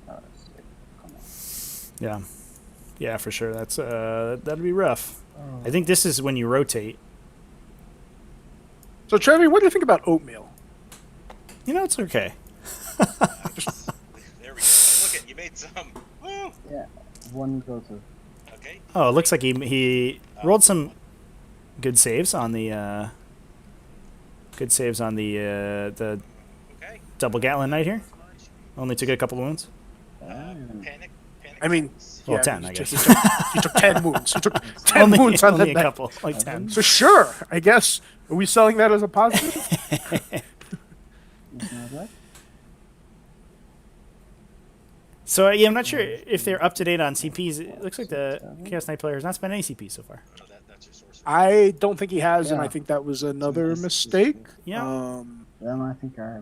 Come on. Yeah, for sure. That's that'd be rough. I think this is when you rotate. So, Trevi, what do you think about oatmeal? It's okay. There we go. Look at you made some. Woo! Yeah. 1 go to. Okay. Oh, it looks like he rolled some good saves on the the Okay. double Gatling Knight here. Only took a couple of wounds. Panic. I mean, Well, yeah, 10, I he guess. He took 10 wounds. He took 10 only wounds on only that a night. couple, like 10. So sure, I guess. Are we selling that as a positive? So yeah, I'm not sure if they're up to date on CPs. It looks like the Chaos Knight player has not spent any CPs so far. Oh, that's your source. I don't think he has, and Yeah. I think that was another mistake. Yeah. Then I think I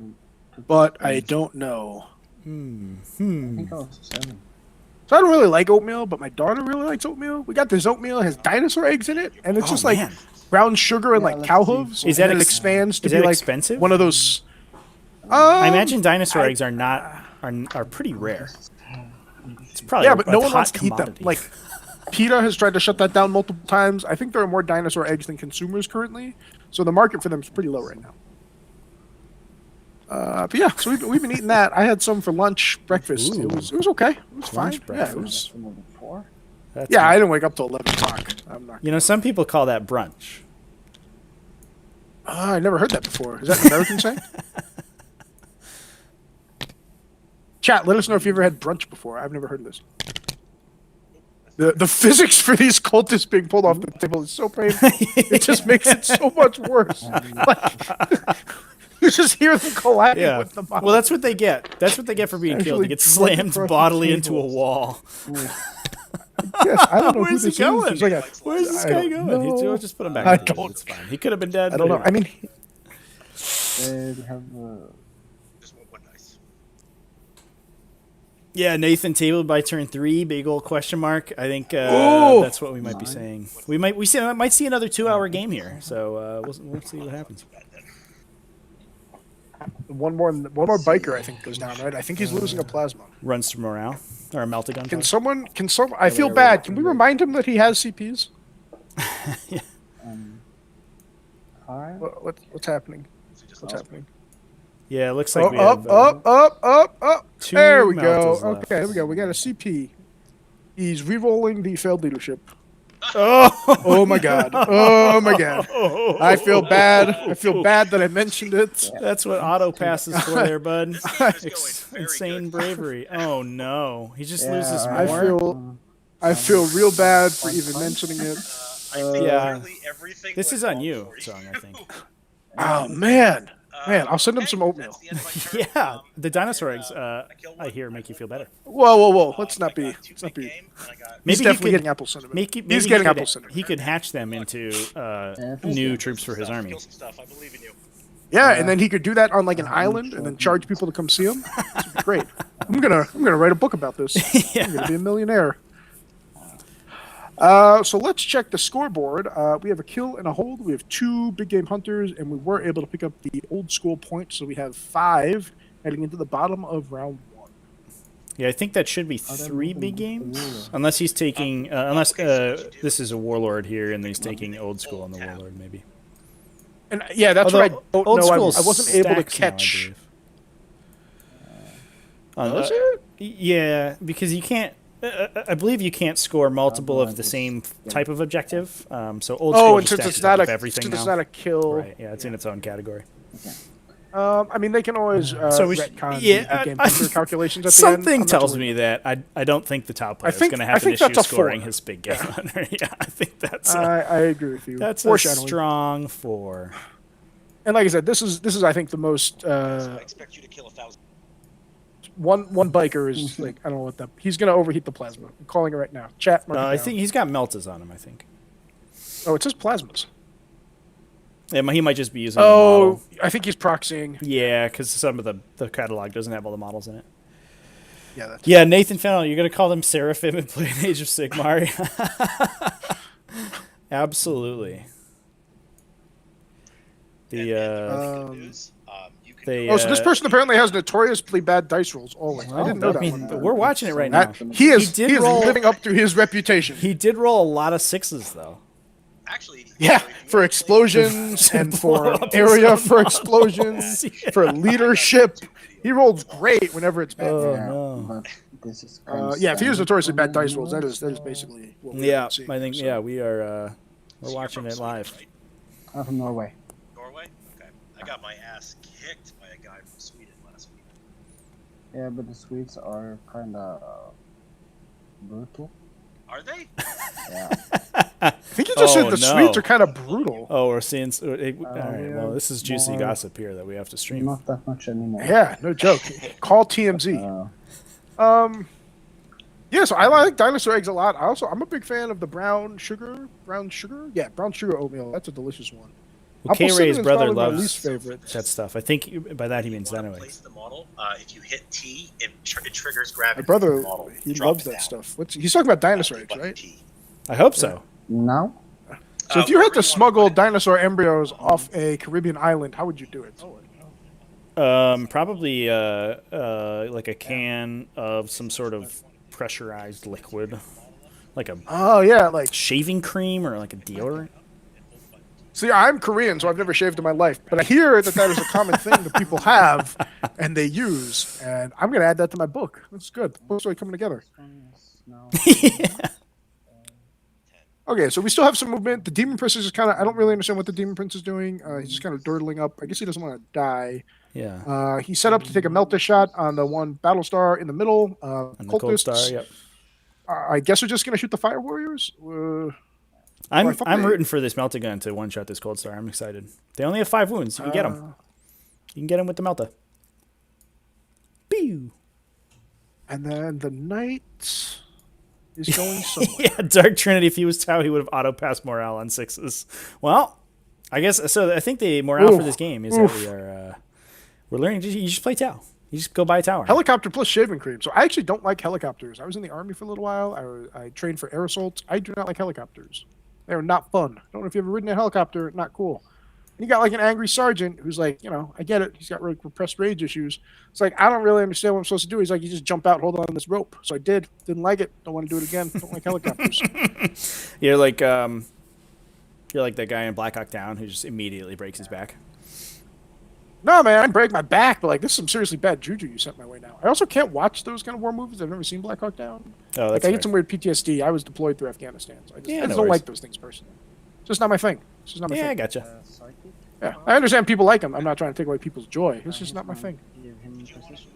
But I don't know. I think I was 7. So I don't really like oatmeal, but my daughter really likes oatmeal. We got this oatmeal, it has dinosaur eggs in it, and it's Oh, just like man. brown sugar and Yeah, like let's cow see. hooves. Is and that then it ex- expands to is be that like expensive? one of those. I imagine dinosaur eggs are pretty rare. It's probably Yeah, but a no one hot wants to eat them. commodity. Like, PETA has tried to shut that down multiple times. I think there are more dinosaur eggs than consumers currently, so the market for them is pretty low right now. But yeah, so we've been eating that. I had some for lunch, breakfast. Ooh. It was okay. It was fine. Lunch, Yeah, it breakfast. was. 4. That's Yeah, I didn't wake up till 11 o'clock. I'm not. some people call that brunch. I never heard that before. Is that an American saying? Chat, let us know if you ever had brunch before. I've never heard of this. The physics for these cultists being pulled off the table is so painful. It just makes it so much worse. Like, you just hear them colliding Yeah. with the model. Well, that's what they get. That's what they get for being killed. They get slammed bodily into a wall. Yes, I don't know Where's who he this going? is. Like Where's this I guy don't going? know. Just put him back. I in the don't- It's fine. He could have been dead. I don't know. I mean, We have Just one dice. yeah, Nathan tabled by turn 3. Big old question mark. I think Ooh. that's what we might be saying. We might see another 2-hour game here. So we'll see what happens. one more biker I think goes down, right? I think he's losing a plasma. Runs to morale or a melted gun. Can someone? I feel bad. Can we remind him that he has CPs? 5. What's happening? What's happening? Yeah, it looks like we Up, have up. 2 There we go. meltas left. Okay, there we go. We got a CP. He's re-rolling the failed leadership. Oh, Oh my god. Oh my god. I feel bad. I feel bad that I mentioned it. that's what auto passes for there, bud. This game is going very Insane good. bravery. Oh no, he just Yeah, loses more. I feel real bad for even mentioning it. I think Yeah. literally everything This went is on wrong you, for Song, I think. Oh man. Man, I'll send him some okay, oatmeal. that's the end of my turn. Yeah, Um, the dinosaur eggs. killed I one. hear make you feel better. Whoa. Let's I not be. got two Let's not big be. game, and I got- Maybe He's he definitely could getting apple cinnamon. maybe He's he getting could- apple cinnamon. He could hatch them into new troops for his Stuff, army. kill some stuff. I believe in you. Yeah, and then he could do that on like an island and then charge people to come see him. This would be great. I'm gonna write a book about this. I'm gonna be a millionaire. So let's check the scoreboard. We have a kill and a hold. We have 2 big game hunters, and we were able to pick up the old school points. So we have 5 heading into the bottom of round 1. Yeah, I think that should be 3 big games, unless he's taking unless this is a warlord here and he's taking old school on the warlord maybe. And yeah, that's Although, what I don't old know. school I wasn't able to stacks now, I catch. believe. Was it? Yeah, because you can't. I believe you can't score multiple of the same type of objective. So old school Oh, and just since it's stacks not up a everything since it's now. not a kill, Right, yeah, it's in its own category. I mean they can always So we should- retcon yeah, the big game I- hunter calculations at the end. Something I'm not tells too me that I don't think the top player is think- going to I have an think issue that's a 4. scoring his big game hunter. Yeah, I think that's I agree with you. that's a Foreshadowing. strong 4. And like I said, this is I think the most So I expect you to kill 1,000. one biker is like I don't know what that he's gonna overheat the plasma. I'm calling it right now. Chat. Mark it I down. think he's got meltas on him. I think. Oh, it says plasmas. Yeah, he might just be using. The Oh, model. I think he's proxying. Yeah, because some of the catalog doesn't have all the models in it. Yeah, that's Yeah, Nathan Fennell, you're gonna call them Seraphim and play an Age of Sigmar? Absolutely. The Good news, you can they. go- Oh, so this person apparently has notoriously bad dice rolls always. I didn't know that one. we're watching it right now. That, he is did he is roll- living up to his reputation. He did roll a lot of 6s though. actually, Yeah, if you for wanna explosions and for Blow up area his for explosions, Yeah. for leadership. He rolls great whenever it's bad. Oh, Yeah, no. but this is Yeah, if he has notoriously bad dice rolls, that is basically what we're Yeah, seeing. I think So- yeah we are we're So you're watching from it Sweden, live. right? I'm from Norway. Norway? Okay. I got my ass kicked by a guy from Sweden last week. Yeah, but the Swedes are kind of brutal. Are they? Yeah. I think you just Oh, said the no. Swedes are kind of brutal. Oh, we're seeing. All right, yeah, well, this is juicy more- gossip here that we have to stream. Not that much anymore. Yeah, no joke. Call TMZ. Uh, Yeah, so I like dinosaur eggs a lot. I'm a big fan of the brown sugar. Yeah, brown sugar oatmeal. That's a delicious one. Well, Apple K-Ray's cinnamon's brother probably my loves least favorite. that stuff. I think by that he means Wanna dino place eggs. the model. If you hit T, it triggers gravity. My brother, of the model. he Drop loves it that down. stuff. He's talking about dinosaur eggs, Button right? T. I hope so. now? So if you had wherever to wanna smuggle put it. dinosaur embryos off a Caribbean island, how would you do it? Probably like a can of some sort of pressurized liquid, like a Oh yeah, like shaving cream or like a deodorant. see, I'm Korean, so I've never shaved in my life, but I hear that is a common thing that people have and they use, and I'm gonna add that to my book. That's good. The book's really coming together. No. Okay, so we still have some movement. The Demon Prince is kind of, I don't really understand what the Demon Prince is doing. He's just kind of durdling up. I guess he doesn't want to die. Yeah. He's set up to take a Melta shot on the one Battlestar in the middle. And the Coldstar. Yep. I guess we're just gonna shoot the fire warriors. I'm thought I'm they- rooting for this melta gun to one shot this Coldstar. I'm excited. They only have 5 wounds. You can get them. You can get them with the melta. Pew. And then the knight is going somewhere. Yeah, Dark Trinity. If he was Tau, he would have auto passed morale on 6s. Well, I guess so. I think the morale for this game is that we're learning. You just play Tau. You just go buy a tower. Helicopter plus shaving cream. So I actually don't like helicopters. I was in the army for a little while. I trained for air assaults. I do not like helicopters. They are not fun. I don't know if you've ever ridden a helicopter. Not cool. And you got like an angry sergeant who's like, I get it. He's got repressed rage issues. It's like, I don't really understand what I'm supposed to do. He's like, you just jump out, hold on this rope. So I did. Didn't like it. Don't want to do it again. Don't like helicopters. You're like that guy in Black Hawk Down who just immediately breaks his back. No, man, I didn't break my back, but like this is some seriously bad juju you sent my way now. I also can't watch those kind of war movies. I've never seen Black Hawk Down. Oh, Like that's I fair. get some weird PTSD. I was deployed through Afghanistan, so I just, Yeah, I just no don't worries. like those things personally. It's just not my thing. It's just not my Yeah, I thing. gotcha. Psychic. Yeah, I understand people like them. I'm not trying to take away people's joy. It's just not my thing. Give him position.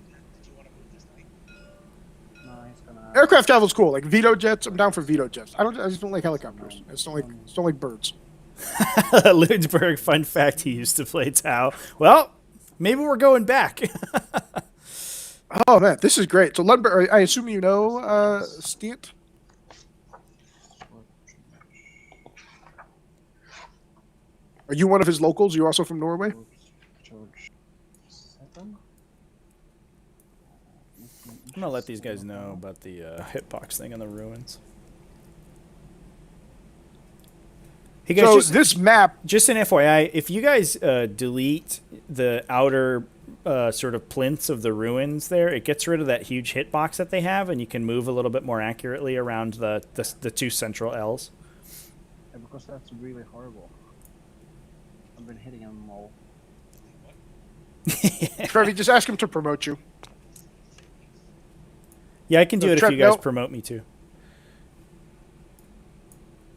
No, he's gonna. Aircraft travel's cool. Like Vito jets, I'm down for Vito jets. I just don't like helicopters. I just don't like birds. Ludsberg, fun fact, he used to play Tau. Well, maybe we're going back. Oh man, this is great. So Lundberg, I assume you know Stint. Are you one of his locals? You're also from Norway? George 7. I'm gonna let these guys know about the hitbox thing on the ruins. Hey guys, So this map, just an FYI, if you guys delete the outer sort of plinths of the ruins there, it gets rid of that huge hitbox that they have, and you can move a little bit more accurately around the 2 central L's. Yeah, because that's really horrible. I've been hitting them all. Trevi, just ask him to promote you. Yeah, I can do So it if Trev, you guys no. promote me too.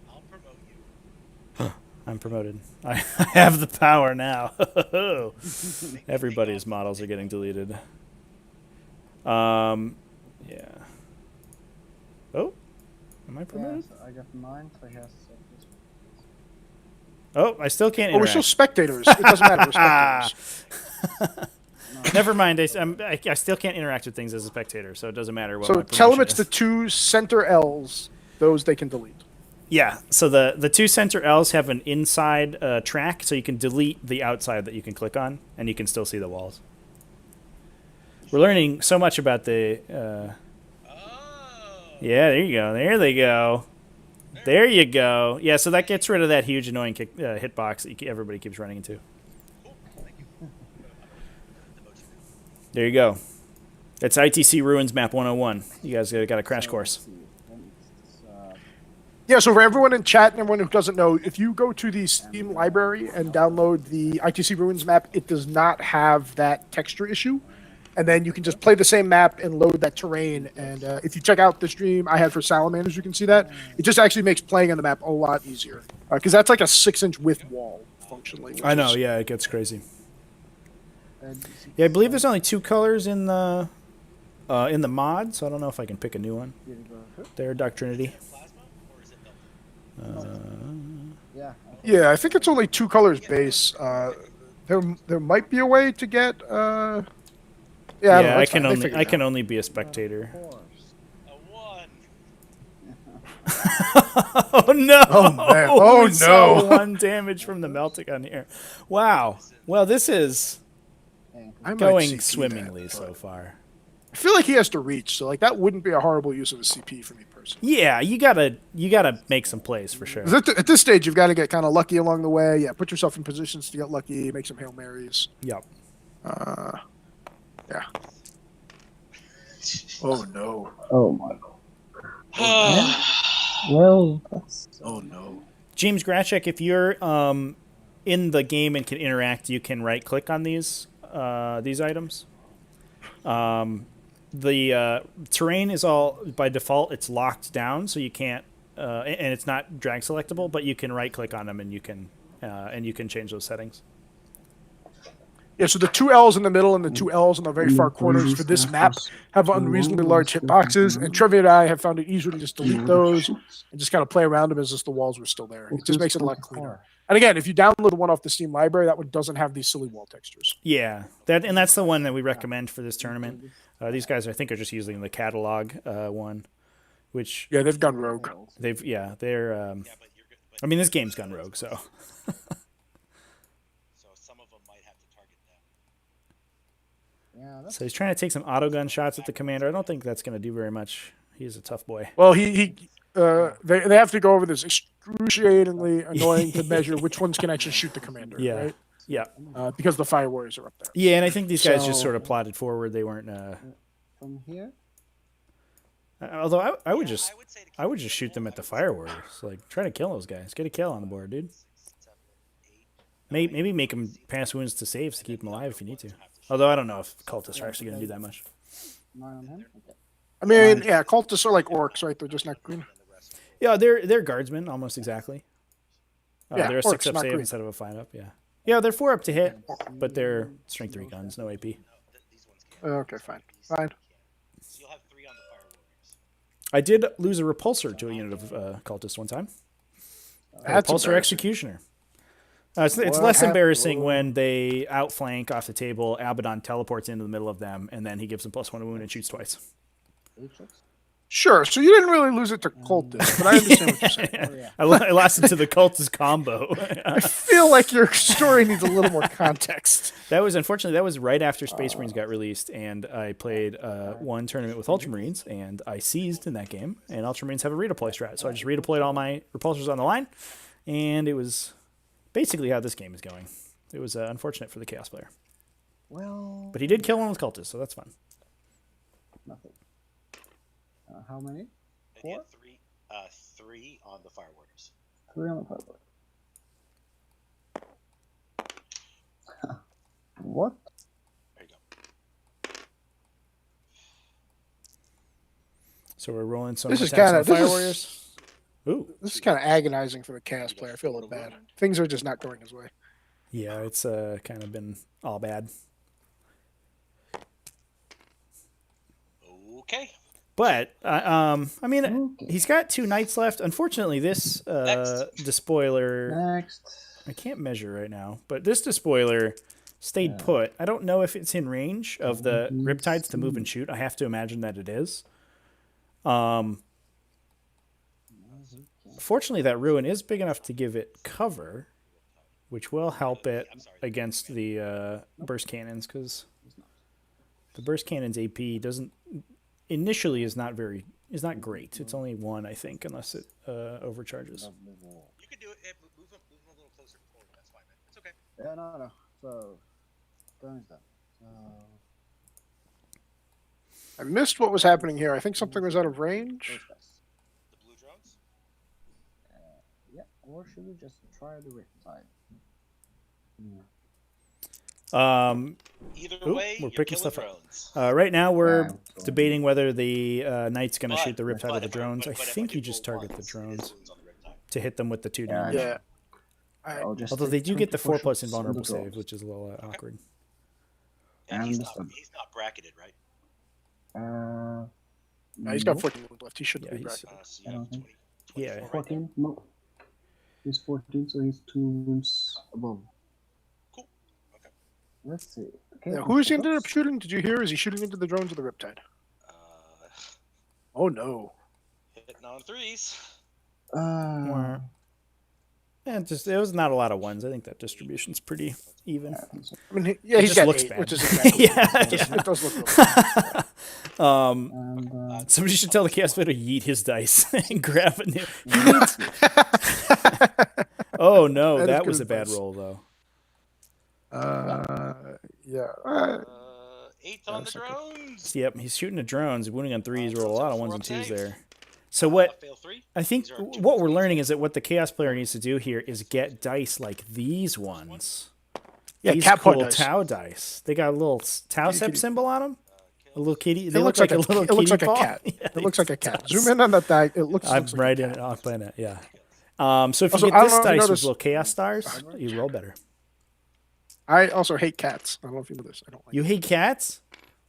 I'll promote you. I'm promoted. I have the power now. Everybody's models are getting deleted. Yeah. Oh, am I Yeah, promoted? so I got 9, so he has. Oh, I still can't Oh, we're still interact. spectators. It doesn't matter. We're spectators. Never mind. I still can't interact with things as a spectator, so it doesn't matter what. So my tell them promotion it's the is. 2 center L's. Those they can delete. Yeah. So the 2 center L's have an inside track, so you can delete the outside that you can click on, and you can still see the walls. We're learning so much about the. Yeah, there you go. There they go. There you go. Yeah, so that gets rid of that huge annoying hitbox that everybody keeps running into. There you go. That's ITC Ruins Map 101. You guys got a crash course. Yeah, so for everyone in chat and everyone who doesn't know, if you go to the Steam library and download the ITC Ruins map, it does not have that texture issue. And then you can just play the same map and load that terrain. And if you check out the stream I had for Salamanders, you can see that. It just actually makes playing on the map a lot easier. Because that's like a 6-inch width wall, functionally. which I know, is- yeah, it gets crazy. Yeah, I believe there's only 2 colors in the mod, so I don't know if I can pick a new one. There, Dark Trinity. Yeah. Yeah, I think it's only 2 colors base. There might be a way to get... yeah, Yeah, don't know, I it's can fine. They only figured I it can out. only be a spectator. A 1. Oh no! Oh, man. Oh, We saw no. 1 damage from the meltagun here. Wow. Well, this is I might going CP swimmingly that, so but far. I feel like he has to reach, so like that wouldn't be a horrible use of a CP for me personally. Yeah, you gotta make some plays for sure. 'Cause at this stage, you've got to get kind of lucky along the way. Yeah, put yourself in positions to get lucky, make some Hail Marys. Yep. Yeah. Oh no. Oh my god. Well, that's. Oh no. James Grachek, if you're in the game and can interact, you can right click on these items. The terrain is all by default. It's locked down, so you can't, and it's not drag selectable. But you can right click on them, and you can change those settings. Yeah, so the two L's in the middle and the two L's in the very far corners for this map have unreasonably large hitboxes, and Trevi and I have found it easier to just delete those and just kind of play around them as if the walls were still there. It just makes it a lot cleaner. And again, if you download one off the Steam library, that one doesn't have these silly wall textures. Yeah, that's the one that we recommend for this tournament. These guys, I think, are just using the catalog one, which Yeah, they've gone rogue. they're. I mean, this game's gone rogue, so. So some of them might have to target them. Yeah, So he's trying to take some auto gun shots at the commander. I don't think that's going to do very much. He's a tough boy. Well, they have to go over this excruciatingly annoying to measure which ones can actually shoot the commander. Yeah. Right? Yeah. Because the fire warriors are up there. Yeah, and I think these guys just sort of plotted forward. They weren't. from here. Although I would just shoot them at the fire warriors. Like, try to kill those guys. Get a kill on the board, dude. Maybe make them pass wounds to saves to keep them alive if you need to. Although I don't know if cultists are actually going to do that much. 9 on him. Okay. I mean, yeah, cultists are like orcs, right? They're just not green. Yeah, they're guardsmen almost exactly. Yeah, they're a orcs, 6-up not save green. instead of a 5-up. Yeah. Yeah, they're 4-up to hit, but they're strength 3 guns, no AP. Okay, fine. Fine. You'll have 3 on the fire warriors. I did lose a repulsor to a unit of cultists one time. That's Repulsor executioner. It's less embarrassing when they outflank off the table. Abaddon teleports into the middle of them, and then he gives them +1 wound and shoots twice. Sure, so you didn't really lose it to cultists, but I understand what you're saying. I lost it to the cultist combo. I feel like your story needs a little more context. That was right after Space Marines got released, and I played one tournament with Ultramarines, and I seized in that game. And Ultramarines have a redeploy strat, so I just redeployed all my repulsors on the line, and it was basically how this game is going. It was unfortunate for the Chaos player, Well, but he did kill one with cultists, so that's fun. nothing. How many? And he had 3 on the fire warriors. 3 on the fireball. What? There you go. So we're rolling some This is attacks on kinda- the Fire this is- Warriors. Ooh, This is kind of agonizing for the chaos player. I feel a little bad. Things are just not going his way. yeah, it's kind of been all bad. Okay. But I mean, Okay. he's got 2 knights left. Unfortunately, this Despoiler, Next. I can't measure right now, but this Despoiler stayed put. I don't know if it's in range of the Riptides to move and shoot. I have to imagine that it is. Fortunately, that ruin is big enough to give it cover, which will help it against the burst cannons, because the burst cannon's AP initially is not great. It's only 1, I think, unless it overcharges. You can do it. Move them a little closer forward. That's fine, man. It's okay. Yeah, no. So, done is done. I missed what was happening here. I think something was out of range. Those guys. The blue drones? Yeah, or should we just try the Riptide? Either Ooh, way, we're you're picking killing stuff up. drones. Right now, we're Yeah. debating whether the Knight's going to But- shoot the Riptide with the but- drones. but- I but if think you people just target want the drones wounds on the Riptide. to hit them with the 2 Yeah, damage. Yeah. I'll just Although they take do get the 4+ 24 shots on the invulnerable save, drones. which is a little awkward. And I he's understand. not bracketed, right? No, he's got nope. 14 wounds left. He shouldn't Yeah, be he's- bracketed. So I you don't have think- 20, Yeah. 24 right there. 14? No. He's 14, so he's 2 wounds above. Cool. Okay. Let's see. Okay, Yeah, who is he ended up shooting? Did you hear? Is he shooting into the drones or the Riptide? Uh, Oh, no. hitting on 3s. Uh, And there was not a lot of 1s. I think that distribution's pretty even. I think so. I mean, It he's just got looks 8, bad. which is exactly Yeah, it does look really bad. And Somebody should tell the chaos player to yeet his dice and grab a new. Oh no, That is that good was a bad advice. roll though. Yeah. 8 on the drones. Yep, he's shooting the drones, wounding on 3s. Roll a lot of 1s and 2s Four there. So what Fail 3. I think These are two what we're threes. learning is that what the chaos player needs to do here is get dice like these ones. Yeah, These cat paw cool dice. Tau dice. They got a little Tau Sep symbol on them. A little kitty. They It look looks like like a little it looks kitty like a paw. cat. Yeah, It looks like a cat. does. Zoom in on that die. It looks. I'm looks like right a in cat. off planet, yeah. So if you Also, get I don't this know if you dice with noticed- little chaos stars, you roll better. I also hate cats. I don't know if you know this. I don't like. You hate cats?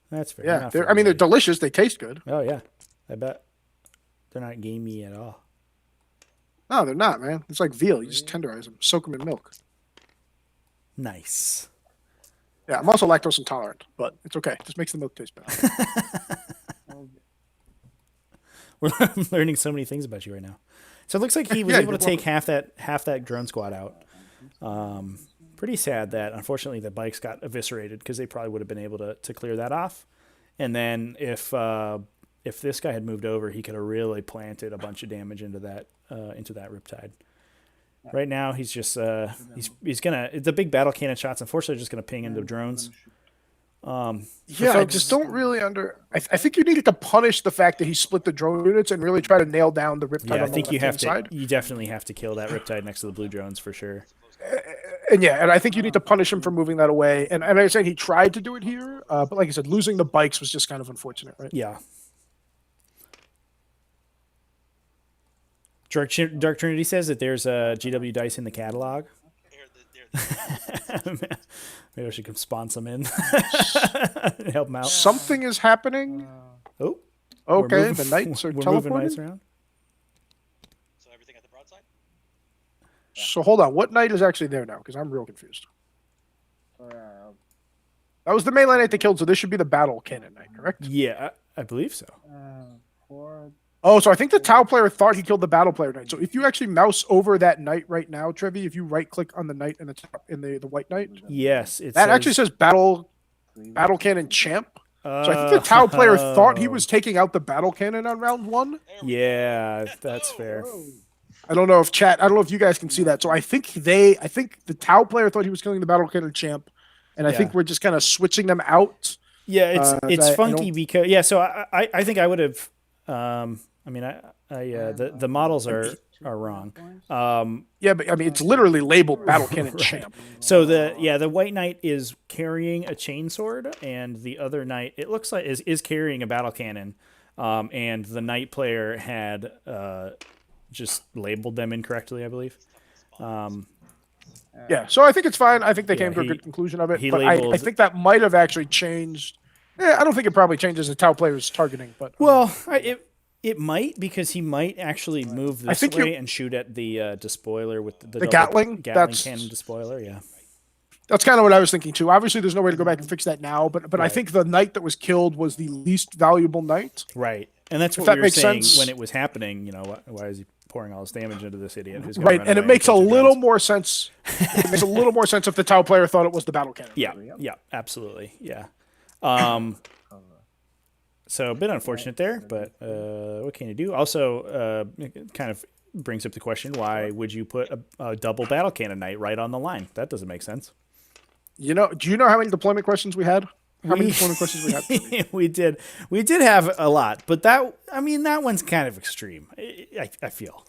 That's fair. Yeah, I mean they're delicious. They taste good. Oh yeah, I bet they're not gamey at all. No, they're not, man. It's like veal. You just tenderize them, soak them in milk. Nice. Yeah, I'm also lactose intolerant, but it's okay. It just makes the milk taste better. We're learning so many things about you right now. So it looks like he was Yeah, able to you're take half that drone squad out. Pretty sad that unfortunately the bikes got eviscerated because they probably would have been able to clear that off. And then if this guy had moved over, he could have really planted a bunch of damage into that Riptide. Right now he's just he's gonna, the big battle cannon shots unfortunately are just gonna ping into drones. Yeah, I just don't really I think you needed to punish the fact that he split the drone units and really try to nail down the Riptide. Yeah, I on think the you have left-hand to. side. You definitely have to kill that Riptide next to the blue drones for sure. And I think you need to punish him for moving that away. And I saying he tried to do it here, but like I said, losing the bikes was just kind of unfortunate, right? Yeah. Dark Trinity says that there's a GW dice in the catalog. Maybe I should come spawn some in. Help them out. Something is happening. Oh. Okay, the knights are we're teleporting. moving knights around. So everything at the broadside? So hold on, what knight is actually there now? Because I'm real confused. That was the melee knight that killed, so this should be the battle cannon knight, correct? Yeah, I believe so. Oh, so I think the Tau player thought he killed the battle player knight. So if you actually mouse over that knight right now, Trevi, if you right click on the knight in the top, in the white knight, Yes, that actually says battle cannon champ. So I think the Tau player thought he was taking out the battle cannon on round 1. Yeah, that's fair. I don't know if you guys can see that. So I think the Tau player thought he was killing the battle cannon champ, and I think we're just kind of switching them out. Yeah, it's funky because so I think I would have. The models are wrong. Yeah, but I mean it's literally labeled battle cannon champ. So the white knight is carrying a chainsword, and the other knight it looks like is carrying a battle cannon, and the knight player had just labeled them incorrectly, I believe. Yeah, so I think it's fine. I think they came to a good conclusion of it. But I think that might have actually changed. I don't think it probably changes the Tau player's targeting, but it might, because he might actually move this way and shoot at the Despoiler with the Gatling cannon Despoiler. Yeah, that's kind of what I was thinking too. Obviously, there's no way to go back and fix that now, but right. I think the knight that was killed was the least valuable knight. Right, and that's what we were saying when it was happening. You know, why is he pouring all this damage into this idiot? Who's right, and it makes a little more sense. It makes a little more sense if the Tau player thought it was the battle cannon. Yeah, absolutely. Yeah. So a bit unfortunate there, but what can you do? Also, it kind of brings up the question: why would you put a double battle cannon knight right on the line? That doesn't make sense. Do you know how many deployment questions we had? How many deployment questions we had? We did have a lot, but that one's kind of extreme. I feel.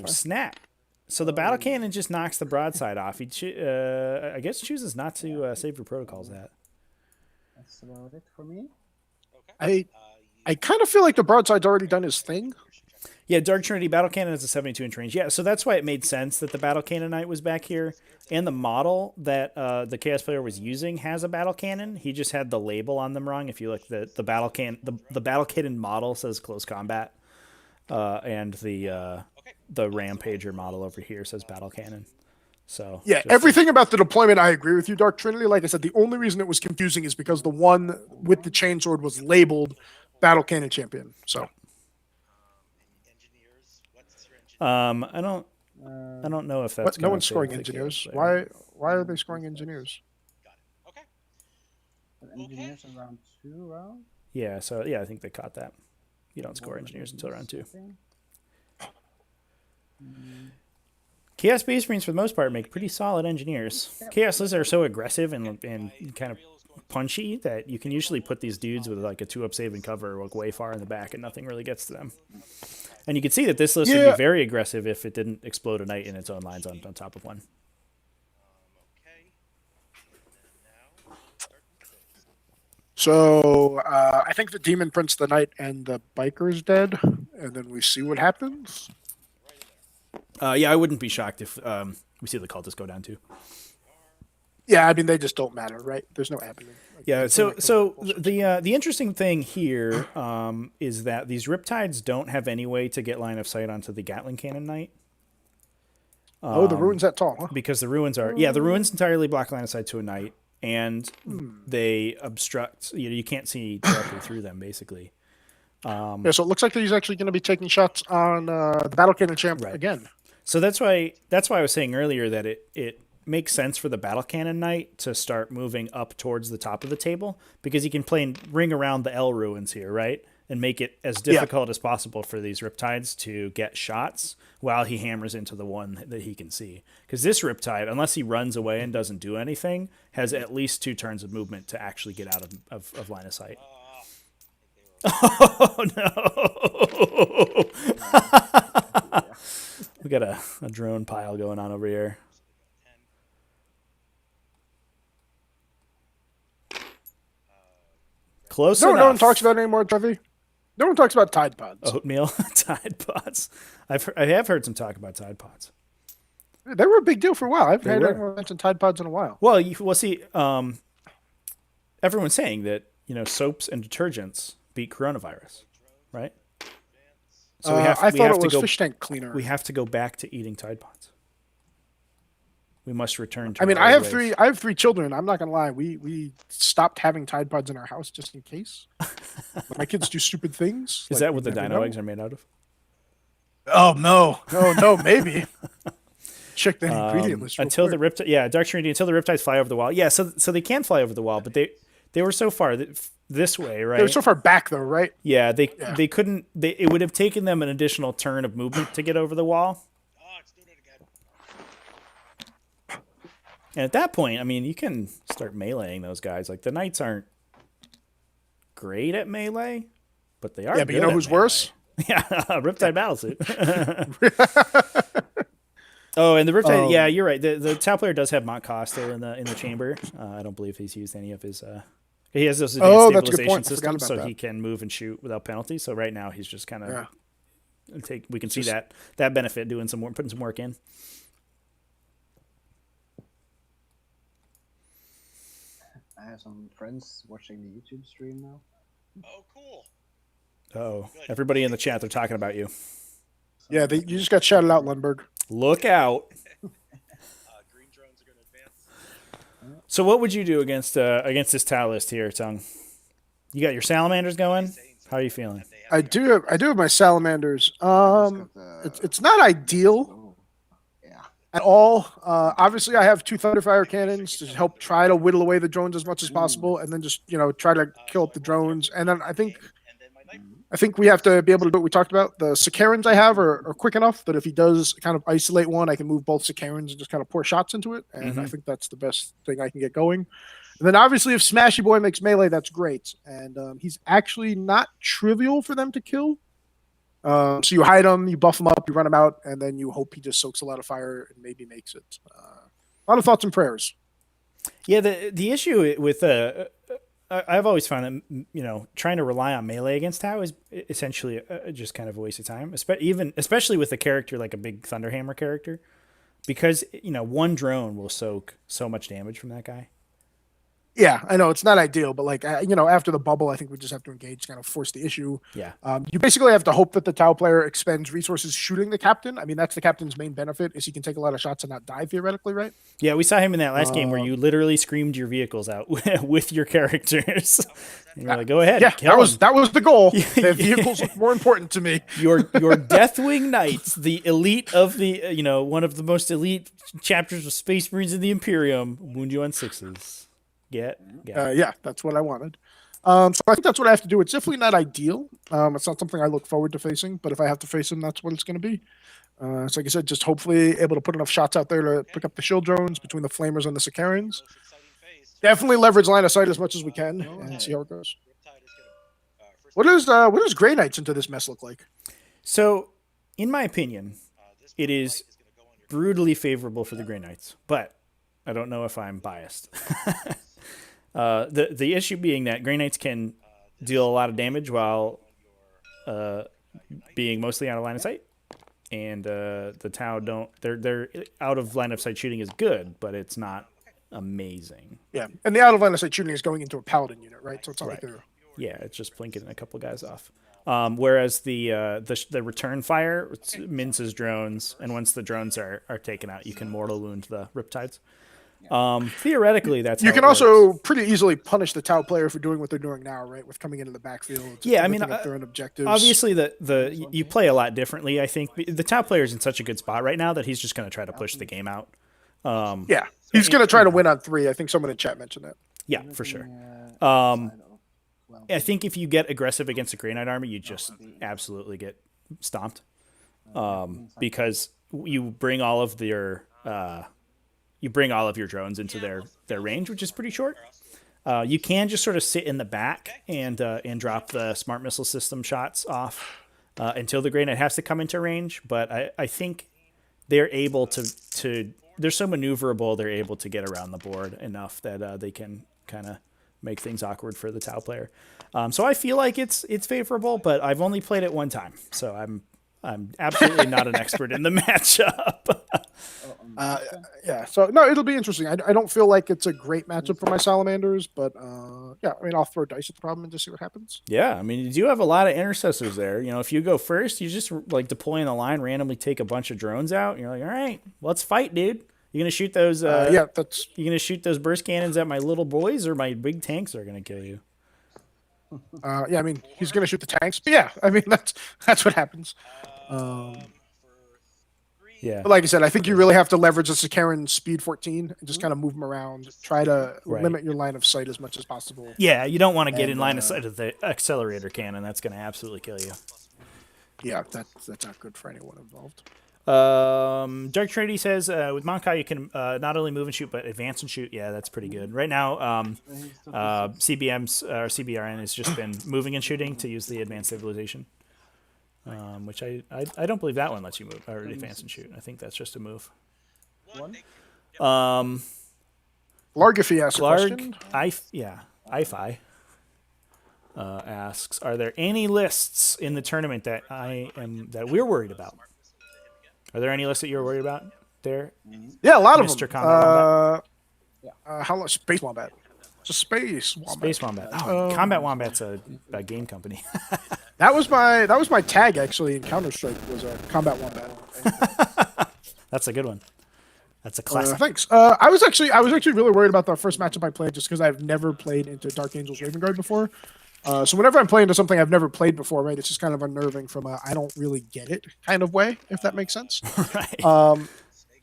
Snap! So the battle cannon just knocks the broadside off. He, I guess, chooses not to save your protocols. That's about it for me. I kind of feel like the broadside's already done his thing. Yeah, Dark Trinity battle cannon is a 72-inch range. Yeah, so that's why it made sense that the battle cannon knight was back here, and the model that the Chaos player was using has a battle cannon. He just had the label on them wrong. If you look, the battle cannon model says close combat, and the Rampager model over here says battle cannon. So yeah, everything about the deployment, I agree with you, Dark Trinity. Like I said, the only reason it was confusing is because the one with the chainsword was labeled battle cannon champion. So I don't know if that's no one's scoring engineers. Why are they scoring engineers? Okay. Engineers in round 2 round? Yeah, so yeah, I think they caught that. You don't score engineers until round 2. Chaos Space Marines, for the most part, make pretty solid engineers. Chaos Lizards are so aggressive and kind of punchy that you can usually put these dudes with like a 2-up save and cover like way far in the back and nothing really gets to them. And you can see that this list would be very aggressive if it didn't explode a knight in its own lines on top of one. So I think the Demon Prince, the Knight, and the Biker's dead, and then we see what happens. Yeah, I wouldn't be shocked if We see the cultists go down too. Yeah, I mean they just don't matter, right? There's no happening. Like, Yeah. they're not killing people. The interesting thing here is that these Riptides don't have any way to get line of sight onto the Gatling Cannon Knight. The ruin's that tall, huh? Because the ruins are the ruins entirely block line of sight to a knight, and they obstruct. You can't see directly through them, basically. Yeah, so it looks like he's actually going to be taking shots on the Battle Cannon Champ again. So that's why I was saying earlier that it makes sense for the Battle Cannon Knight to start moving up towards the top of the table, because he can ring around the L ruins here, right? And make it as difficult as possible for these Riptides to get shots while he hammers into the one that he can see. Because this Riptide, unless he runs away and doesn't do anything, has at least 2 turns of movement to actually get out of line of sight. Oh, no. We got a drone pile going on over here. Close enough. No one talks about it anymore, Trevi. No one talks about Tide Pods. Oatmeal Tide Pods. I have heard some talk about Tide Pods. They were a big deal for a while. I haven't They heard were. anyone mention Tide Pods in a while. Well, see, everyone's saying that soaps and detergents beat coronavirus, right? So I thought it was fish tank cleaner. We have to go back to eating Tide Pods. We must return to. I mean, our I have ways. three. I have 3 children. I'm not gonna lie. We stopped having Tide Pods in our house just in case. My kids do stupid things. Is like, that what the you never dino know. eggs are made out of? Oh no, maybe. Check the ingredient list. Until the Riptide, Dark Trinity, until the Riptides fly over the wall. Yeah, so they can fly over the wall, but they were so far this way, right? They were so far back though, right? Yeah, they couldn't. It would have taken them an additional turn of movement to get over the wall. And at that point, I mean, you can start meleeing those guys. Like, the Knights aren't great at melee, but they are. Yeah, but you know who's worse? Yeah, Riptide Battlesuit. Oh, and the Riptide. Yeah, you're right. The top player does have Mont Costa in the chamber. I don't believe he's used any of his. He has those advanced that's a good stabilization point. I forgot systems, about so that. he can move and shoot without penalty. So right now he's just kind of We can see Just- that benefit doing some work, putting some work in. I have some friends watching the YouTube stream now. Oh, cool. Oh, everybody in the chat, they're talking about you. Yeah, you just got shouted out, Lundberg. Look out. Green drones are going to advance. So what would you do against this tile list here, Tung? You got your salamanders going? How are you feeling? I do have my salamanders. It's not ideal Oh, yeah. at all. Obviously, I have 2 Thunderfire cannons to help try to whittle away the drones as much as possible, and then just try to kill up the drones. And then I think we have to be able to do what we talked about. The Sicarans I have are quick enough that if he does kind of isolate one, I can move both Sicarans and just kind of pour shots into it. And I think that's the best thing I can get going. And then obviously if Smashy Boy makes melee, that's great. And he's actually not trivial for them to kill. So you hide him, you buff him up, you run him out, and then you hope he just soaks a lot of fire and maybe makes it. A lot of thoughts and prayers. Yeah, the issue with I've always found that trying to rely on melee against Tau is essentially just kind of a waste of time, especially with a character like a big Thunderhammer character, because one drone will soak so much damage from that guy. Yeah, I know it's not ideal, but after the bubble, I think we just have to engage, kind of force the issue. Yeah. You basically have to hope that the Tau player expends resources shooting the captain. I mean, that's the captain's main benefit, is he can take a lot of shots and not die theoretically, right? Yeah, we saw him in that last game where you literally screamed your vehicles out with your characters. And you're like, go ahead. Yeah, kill that was the goal. Yeah. The vehicles look more important to me. Your Deathwing Knights, the elite of the one of the most elite chapters of Space Marines in the Imperium, wound you on 6s. Yeah, that's what I wanted. So I think that's what I have to do. It's definitely not ideal. It's not something I look forward to facing, but if I have to face him, that's what it's going to be. So like I said, just hopefully able to put enough shots out there to pick up the shield drones between the flamers and the Sicarans. Definitely leverage line of sight as much as we can and see how it goes. What does Grey Knights into this mess look like? So, in my opinion, it is brutally favorable for the Grey Knights, but I don't know if I'm biased. The issue being that Grey Knights can deal a lot of damage while being mostly out of line of sight. the Tau don't. Their out of line of sight shooting is good, but it's not amazing. Yeah, and the out of line of sight shooting is going into a paladin unit, right? So it's not like they're Yeah, it's just blinking a couple guys off. Whereas the return fire minces drones, and once the drones are taken out, you can mortal wound the Riptides. Theoretically, that's you how can it works. also pretty easily punish the Tau player for doing what they're doing now, right? With coming into the backfield. Yeah, I mean, looking at their own objectives. obviously you play a lot differently. I think the Tau player's in such a good spot right now that he's just going to try to push the game out. Yeah, he's going to try to win on 3. I think someone in chat mentioned that. Yeah, for sure. I think if you get aggressive against a Grey Knight army, you just absolutely get stomped, because you bring all of your drones into their range, which is pretty short. You can just sort of sit in the back and drop the smart missile system shots off until the Grey Knight has to come into range. But I think they're able to they're so maneuverable, they're able to get around the board enough that they can kind of make things awkward for the Tau player. So I feel like it's favorable, but I've only played it one time, so I'm absolutely not an expert in the matchup. Yeah, so no, it'll be interesting. I don't feel like it's a great matchup for my Salamanders, but yeah, I mean, I'll throw dice at the problem and just see what happens. Yeah, I mean, you do have a lot of intercessors there. You know, if you go first, you just like deploy in the line, randomly take a bunch of drones out, and you're like, all right, let's fight, dude. You gonna shoot those? Yeah, that's. You gonna shoot those burst cannons at my little boys, or my big tanks are gonna kill you? Yeah, I mean, he's gonna shoot the tanks, but yeah, I mean, that's what happens. Yeah. But like I said, I think you really have to leverage the Sakaran speed 14 and just kind of move them around. Try to limit your line of sight as much as possible. Yeah, you don't want to get in line of sight of the accelerator cannon. That's going to absolutely kill you. Yeah, that's not good for anyone involved. Dark Trinity says, with Monkai, you can not only move and shoot, but advance and shoot. Yeah, that's pretty good. Right now, CBM's or CBRN has just been moving and shooting to use the advanced stabilization. Which I don't believe that one lets you move or advance and shoot. I think that's just a move. Largafy asks a question. IFI asks, are there any lists in the tournament that we're worried about? Are there any lists that you're worried about there? Yeah, a lot of Mr. them. Combat Wombat? How much? Space Wombat. It's a Space Wombat. Space Wombat. Oh, Combat Wombat's a game company. That was my tag actually in Counter-Strike, was a Combat Wombat. That's a good one. That's a classic. Thanks. I was actually really worried about the first matchup I played just because I've never played into Dark Angel's Raven Guard before. So whenever I'm playing into something I've never played before, right, it's just kind of unnerving from a I don't really get it kind of way, if that makes sense. Right.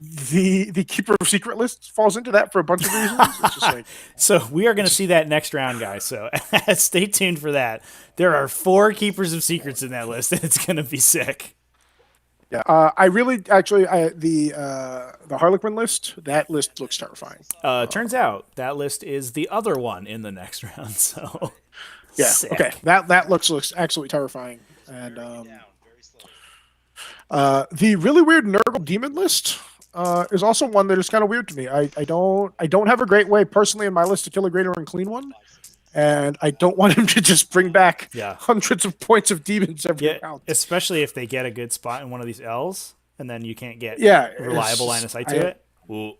The Keeper of Secret list falls into that for a bunch of reasons. It's just like, so we are going to see that next round, guys. So stay tuned for that. There are 4 Keepers of Secrets in that list, and it's going to be sick. yeah, I really actually the Harlequin list. That list looks terrifying. Turns out that list is the other one in the next round. So Yeah. sick. Okay. That looks absolutely terrifying. And the really weird Nurgle Demon list is also one that is kind of weird to me. I don't have a great way personally in my list to kill a greater and clean one, and I don't want him to just bring back hundreds of points of demons every round. Especially if they get a good spot in one of these L's, and then you can't get reliable line of sight to it. Ooh.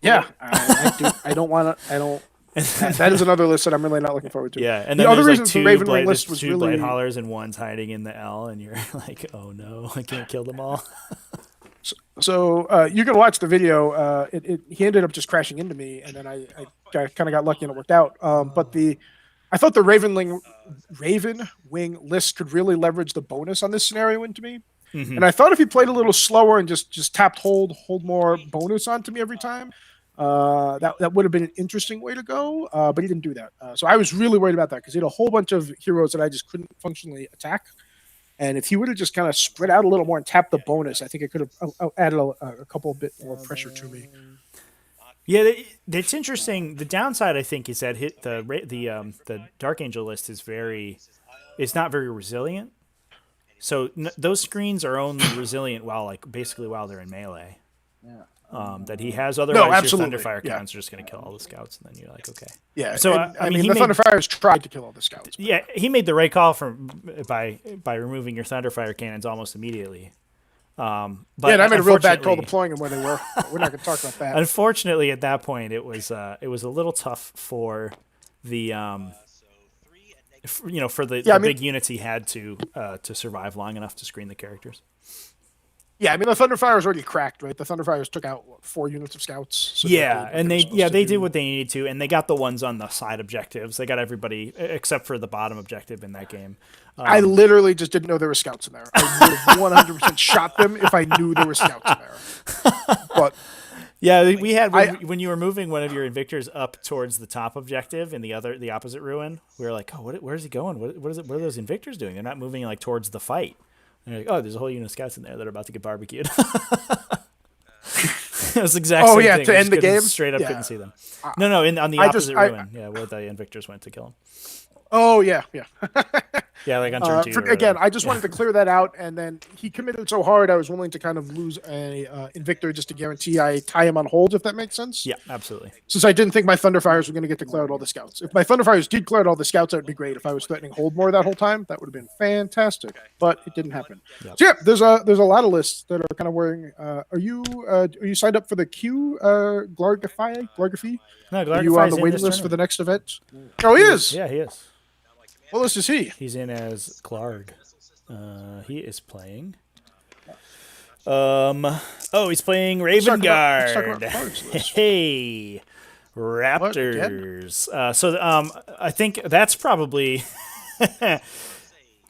Yeah, I don't want to. I don't. That is another list that I'm really not looking forward to. Yeah, and the then other there's reason like the Raven Wing list was two really blade haulers and one's hiding in the L, and you're like, oh no, I can't kill them all. So you can watch the video. He ended up just crashing into me, and then I kind of got lucky and it worked out. But I thought the Raven Wing list could really leverage the bonus on this scenario into me. Mm-hmm. And I thought if he played a little slower and just tapped hold more bonus onto me every time, that would have been an interesting way to go. But he didn't do that. So I was really worried about that because he had a whole bunch of heroes that I just couldn't functionally attack. And if he would have just kind of spread out a little more and tapped the bonus, I think it could have added a couple bit more pressure to me. Yeah, it's interesting. The downside, I think, is that the Dark Angel list is it's not very resilient. So those screens are only resilient while they're in melee. Yeah. That he has otherwise your Thunderfire yeah. cannons are just going to kill all the scouts, and then you're like, okay. Yeah. So I mean the Thunderfires tried to kill all the scouts. Yeah, he made the right call by removing your Thunderfire cannons almost immediately. But and I made a real bad call unfortunately- deploying them where they were. But we're not going to talk about that. Unfortunately, at that point, it was a little tough for the for the big units he had to survive long enough to screen the characters. Yeah, I mean the Thunderfire was already cracked, right? The Thunderfires took out 4 units of scouts. So Yeah, and they did do. what they needed to, and they got the ones on the side objectives. They got everybody except for the bottom objective in that game. I literally just didn't know there were scouts in there. I would have 100% shot them if I knew there were scouts in there. But Yeah, we had when you were moving one of your Invictors up towards the top objective in the opposite ruin. We were like, oh, where's he going? What are those Invictors doing? They're not moving like towards the fight. And you're like, oh, there's a whole unit of scouts in there that are about to get barbecued. It was the exact same thing. To end the game? Straight up Yeah. couldn't see them. No, on the opposite ruin. Yeah, where the Invictors went to kill him. Oh, yeah. Yeah, like on turn 2. Again, I just wanted to clear that out, and then he committed so hard, I was willing to kind of lose a Invictor just to guarantee I tie him on hold, if that makes sense. Yeah, absolutely. Since I didn't think my Thunderfires were going to get to clear out all the scouts. If my Thunderfires did clear out all the scouts, that would be great. If I was threatening hold more that whole time, that would have been fantastic. But it didn't happen. Yep. So yeah, there's a lot of lists that are kind of wearing. Are you signed up for the Q Glargafy? No, Are you on the waiting list for the next event? Oh, he is. Yeah, he is. What list is he? He's in as Clarg. He is playing. He's playing Let's talk about Ravengard. Clarg's list. Hey, Raptors. I think that's probably.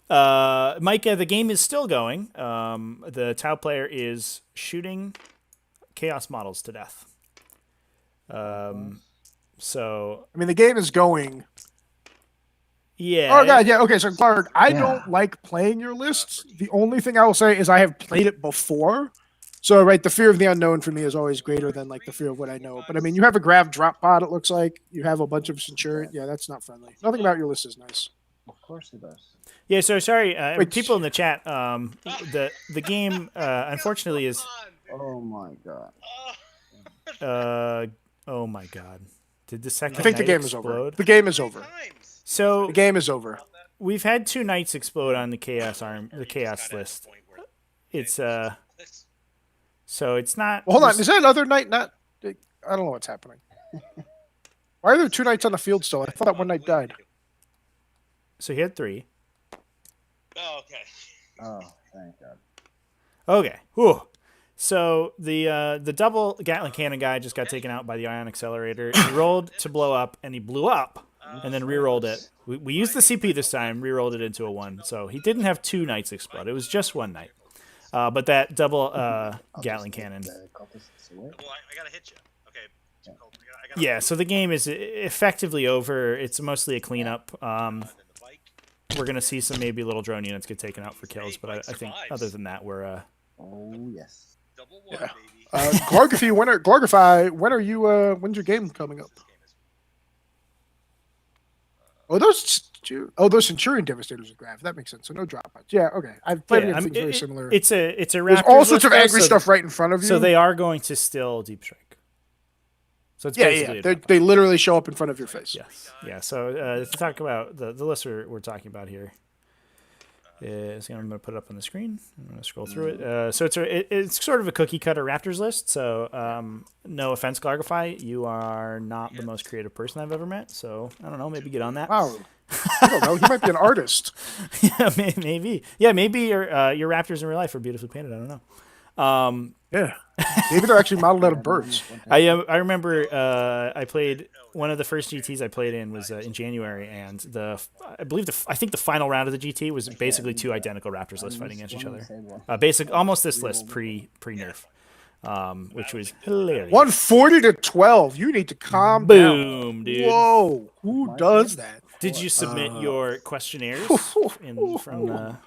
Micah, the game is still going. The Tau player is shooting Chaos models to death. So I mean, the game is going. yeah. Oh god, yeah. Okay, so Clark, I don't like playing your lists. The only thing I will say is I have played it before. So right, the fear of the unknown for me is always greater than like the fear of what I know. But I mean, you have a grav drop pod. It looks like you have a bunch of Centurion. Yeah, that's not friendly. Nothing about your list is nice. Of course it does. Yeah, so sorry, Wait, people in the chat. The game unfortunately is. Oh my god. Oh my god! Did the second? I think the night game is explode? over. The game is over. So The game is over. we've had 2 knights explode on the chaos list. It's so it's not. Well, hold on. Is that another knight? Not. I don't know what's happening. Why are there 2 knights on the field still? I thought that one knight died. So he had 3. Oh, okay. Oh, thank god. Okay. Whew. So the double Gatling cannon guy just got taken out by the ion accelerator. He rolled to blow up, and he blew up, and then re-rolled it. We used the CP this time, re-rolled it into a 1. So he didn't have 2 knights explode. It was just 1 knight. But that double Gatling cannon. Well, I gotta hit you. Okay. I gotta Yeah, so the game is effectively over. It's mostly a cleanup. We're going to see some maybe little drone units get taken out for kills, but I think other than that, we're... Oh yes. double 1, Yeah. baby. Glargafy, when are you? When's your game coming up? Oh, those Centurion Devastators are grav. That makes sense. So no drop pods. Yeah, okay. I've played Yeah, things very similar. It's a There's Raptors all sorts of list, though, angry so stuff right in front of you. So they are going to still deep strike. So it's basically a drop pod. They literally show up in front of your face. Yes. Yeah. So to talk about the list we're talking about here is, I'm going to put it up on the screen. I'm going to scroll through it. So it's sort of a cookie cutter Raptors list. So no offense, Glargafy, you are not the most creative person I've ever met. So I don't know, maybe get on that. Wow. I don't know. He might be an artist. Yeah, maybe. Yeah, maybe your Raptors in real life are beautifully painted. I don't know. Yeah. Maybe they're actually modeled out of birds. I remember I played one of the first GTs I played in was in January, and I think the final round of the GT was basically 2 identical Raptors lists fighting against each other. Almost this list pre nerf, which was hilarious. 140 to 12. You need to calm down. Boom, dude. Whoa. Who does that? Did you submit your questionnaires from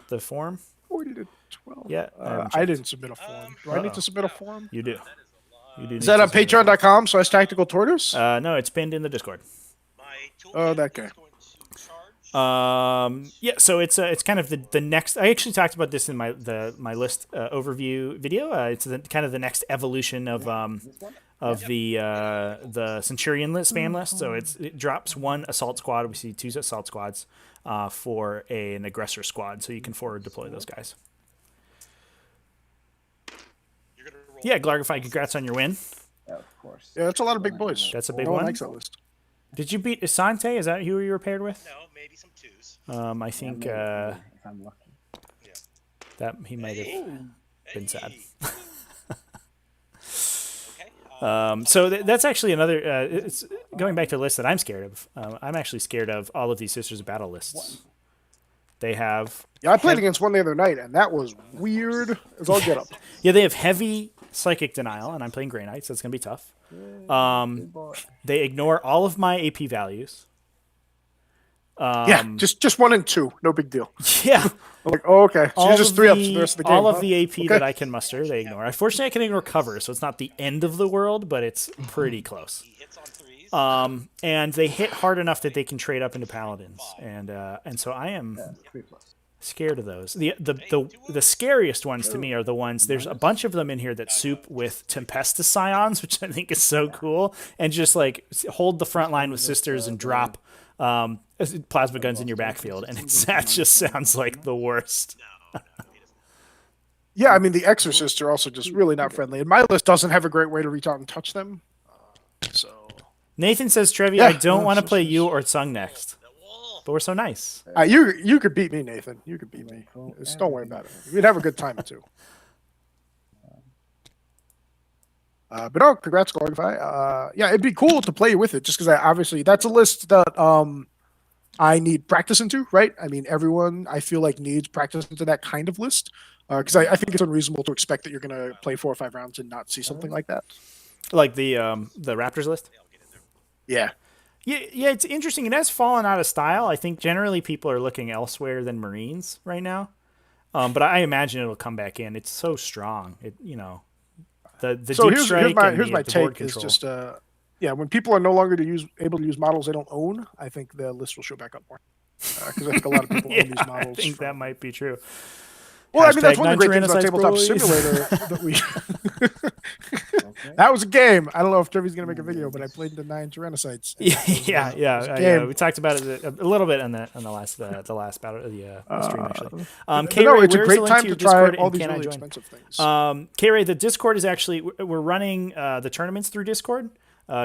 the forum? 40 to 12. Yeah, I didn't submit a form. Do I need to submit a form? You do. Is that on patreon.com/tactical tortoise? No, it's pinned in the Discord. Oh, that guy. Yeah, so it's kind of the next. I actually talked about this in my list overview video. It's kind of the next evolution of the Centurion spam list. So it drops 1 assault squad. We see 2 assault squads for an aggressor squad. So you can forward deploy those guys. Yeah, Glargify, congrats on your win. Yeah, of course. Yeah, that's a lot of big boys. That's a big No one. likes that list. Did you beat Asante? Is that who you were paired with? No, maybe some twos. I think Maybe, if I'm lucky. that he might have been sad. Okay. So that's actually another. It's going back to the list that I'm scared of. I'm actually scared of all of these Sisters of Battle lists. They have. Yeah, I played against one the other night, and that was weird as all get up. Yeah, they have heavy psychic denial, and I'm playing Grey Knights, so it's gonna be tough. They ignore all of my AP values. Yeah, just 1 and 2, no big deal. Yeah. I'm like, oh, okay. So you're just 3 ups for the rest of the game. All of huh? the AP Okay. that I can muster, they ignore. Unfortunately, I can ignore cover, so it's not the end of the world, but it's pretty close. He hits on threes. And they hit hard enough that they can trade up into paladins, and so I am 3+. scared of those. The scariest ones to me are the ones. There's a bunch of them in here that soup with Tempestus Scions, which I think is so cool, and just like hold the front line with sisters and drop plasma guns in your backfield, and that just sounds like the worst. Yeah, I mean, the Exorcists are also just really not friendly. And my list doesn't have a great way to reach out and touch them. So Nathan says, Trevi, Yeah. I don't want to play you or Tsung next, but we're so nice. you could beat me, Nathan. You could beat me. Just don't worry about it. We'd have a good time too. But no, congrats, Glorify. Yeah, it'd be cool to play with it, just because obviously that's a list that I need practice into, right? I mean, everyone I feel like needs practice into that kind of list, because I think it's unreasonable to expect that you're going to play 4 or 5 rounds and not see something like that. Like the Raptors list. Yeah. Yeah, it's interesting. It has fallen out of style. I think generally people are looking elsewhere than Marines right now. But I imagine it'll come back in. It's so strong. The So deep strike and here's my the board take is control. just yeah, when people are no longer able to use models they don't own, I think the list will show back up more, because I think a lot of people own these models. I think that might be true. Well, I mean, that's Hashtag one of the great things about non-Tyrannosaurus Tabletop bullies. Simulator that we. That was a game. I don't know if Trevi's gonna make a video, but I played the 9 Tyrannocytes. Yeah. We talked about it a little bit on the last battle of the stream actually. But K-Ray, no, it's a where's great the link time to your to try Discord, all and these can I really join? expensive things. K-Ray, the Discord is actually we're running the tournaments through Discord.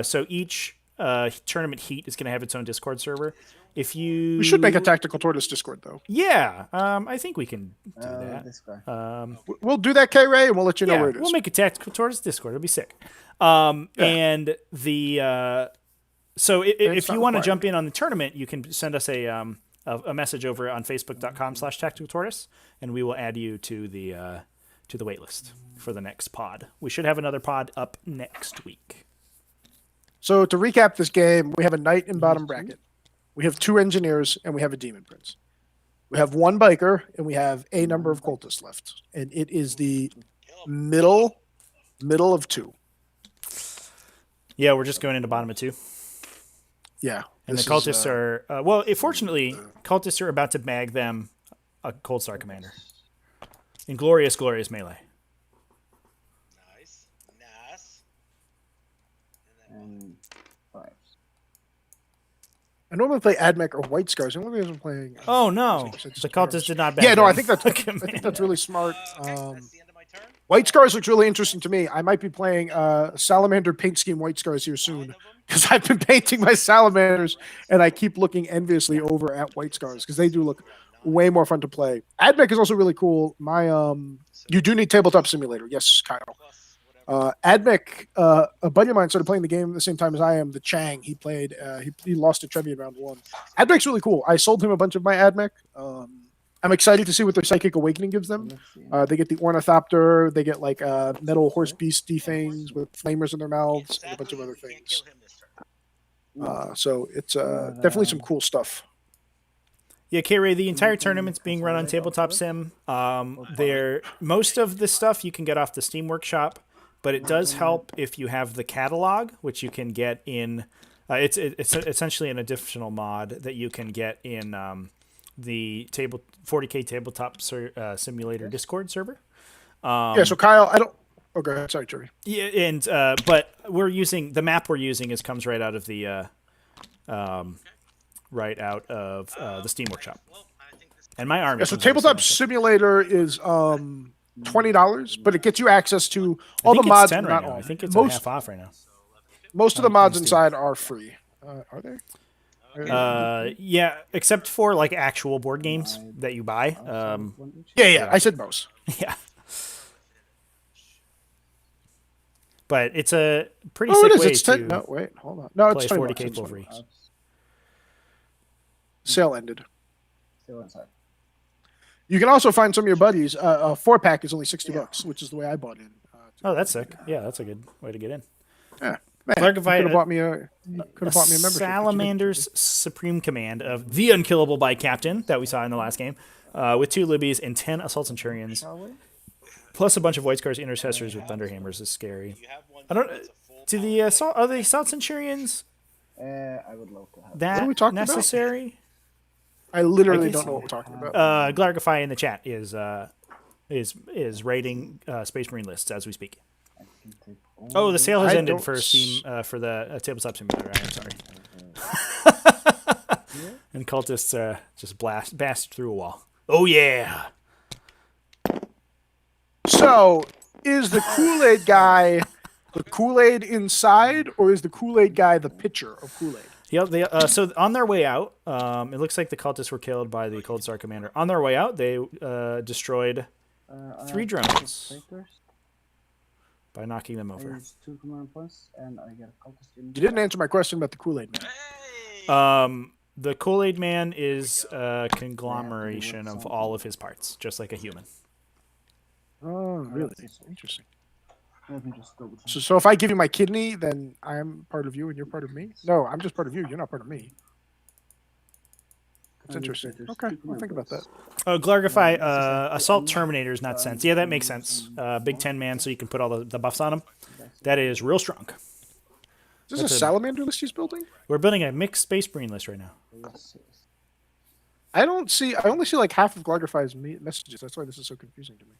So each tournament heat is going to have its own Discord server. If you We should make a Tactical Tortoise Discord, though. Yeah, I think we can do that. This guy. We'll do that, K-Ray, and we'll let you know Yeah, where it is. we'll make a tactical towards Discord. It'll be sick. And the so if not you want to required. jump in on the tournament, you can send us a message over on Facebook.com/tacticaltortoise, and we will add you to the wait list for the next pod. We should have another pod up next week. So to recap this game, we have a knight in bottom bracket. We have 2 engineers, and we have a demon prince. We have 1 biker, and we have a number of cultists left. And it is the middle of 2. Yeah, we're just going into bottom of 2. Yeah. And the this cultists is, are fortunately, cultists are about to bag them a Coldstar commander in glorious melee. Nice. And 5. I normally play Admech or White Scars. I don't think I'm playing. Oh no, the cultists did not bag Yeah, no, them I think that's a I think commander. that's really smart. That's the end of my turn. White Scars looks really interesting to me. I might be playing Salamander Paint Scheme White Scars here soon, because I've been painting my Salamanders, and I keep looking enviously over at White Scars, because they do look way more fun to play. Admech is also really cool. You do need Tabletop Simulator. Yes, Kyle. Admech, a buddy of mine started playing the game at the same time as I am. The Chang, he played. He lost to Trevi round 1. Admech's really cool. I sold him a bunch of my Admech. I'm excited to see what their Psychic Awakening gives them. They get the Ornithopter. They get like metal horse beastie things with flamers in their mouths and a bunch of other things. So it's definitely some cool stuff. Yeah, K-Ray, the entire tournament's being run on Tabletop Sim. Most of the stuff you can get off the Steam Workshop, but it does help if you have the catalog, which you can get in. It's essentially an additional mod that you can get in the 40K Tabletop Simulator Discord server. Yeah, so Kyle, I don't. Oh, go ahead. Sorry, Jerry. Yeah, and but the map we're using comes right out of the the Steam Workshop. And my army. Yeah, so comes out of Tabletop Steam Simulator is $20, but it gets you access to all the I think mods. it's 10 but right not now. all. I think it's most half off right now. most of the on mods Steam. inside are free. Are they? Yeah, except for like actual board games that you buy. Yeah. I said most. Yeah. But it's a pretty Oh, sick it is. way It's 10. to No, wait, hold on. No, it's play 20 40K bucks. It's for 20 free. bucks. Sale ended. Still inside. You can also find some of your buddies. A 4-pack is only $60, which is the way I bought in. Oh, that's sick. Yeah, that's a good way to get in. Yeah. Man, Clark, if I could have bought me a membership. Salamander's Supreme Command of the Unkillable by Captain that we saw in the last game, with 2 Libbies and 10 Assault Centurions, plus a bunch of White Scars Intercessors with Thunderhammers is scary. I don't. Do the are the Assault Centurions I would love to have. that What are we talking about? necessary? I literally I guess- don't know what we're talking about. Glargify in the chat is rating Space Marine lists as we speak. I can take Oh, the sale has I ended don't for Steam for the tabletop simulator. I'm sorry. And cultists just blast through a wall. Oh yeah. So, is the Kool-Aid guy the Kool-Aid inside, or is the Kool-Aid guy the pitcher of Kool-Aid? Yeah, so on their way out, it looks like the cultists were killed by the Coldstar commander. On their way out, they destroyed 3 drones by knocking them I over. use 2 command points, and I get a cultist in. You didn't answer my question about the Kool-Aid man. The Kool-Aid Man is a conglomeration of all of his parts, just like a human. Oh, really? Interesting. Let me just double check. So if I give you my kidney, then I'm part of you and you're part of me? No, I'm just part of you. You're not part of me. That's interesting. Okay, I'll think about that. Oh, Glargify, Assault Terminator is not sense. Yeah, that makes sense. Big 10 man, so you can put all the buffs on him. That is real strong. Is this a salamander list he's building? We're building a mixed Space Marine list right now. I only see like half of Glargify's messages. That's why this is so confusing to me.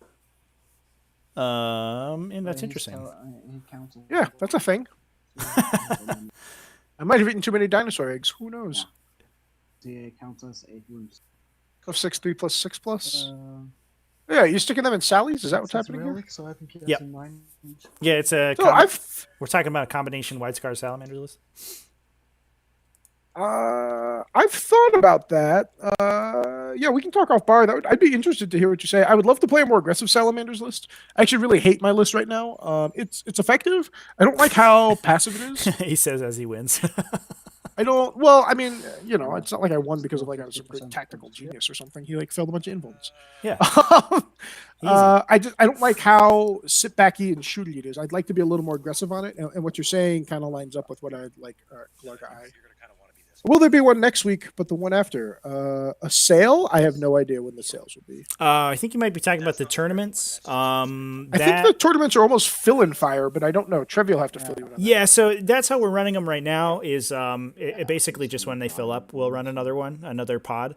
And that's interesting. Yeah, that's a thing. I might have eaten too many dinosaur eggs. Who knows? The count as 8 wounds. Of 6, 3 plus 6 plus. Yeah, you sticking them in Sally's? Is that what's happening here? So I think he has Yep. a 9 wounds. Yeah, it's a. So we're talking about a combination White Scar Salamander list. I've thought about that. Yeah, we can talk off bar. I'd be interested to hear what you say. I would love to play a more aggressive salamanders list. I actually really hate my list right now. It's effective. I don't like how passive it is. He says as he wins. I don't. Well, I mean, you know, it's not like I won because of like I was some great tactical genius or something. He like failed a bunch of invulns. Yeah. I don't like how sit backy and shooty it is. I'd like to be a little more aggressive on it. And what you're saying kind of lines up with what I'd like. Will there be one next week? But the one after a sale? I have no idea when the sales will be. I think you might be talking about the tournaments. I think the tournaments are almost fill-in fire, but I don't know. Trevi will have to fill you in on that. Yeah, so that's how we're running them right now. Is it basically just when they fill up, we'll run another pod.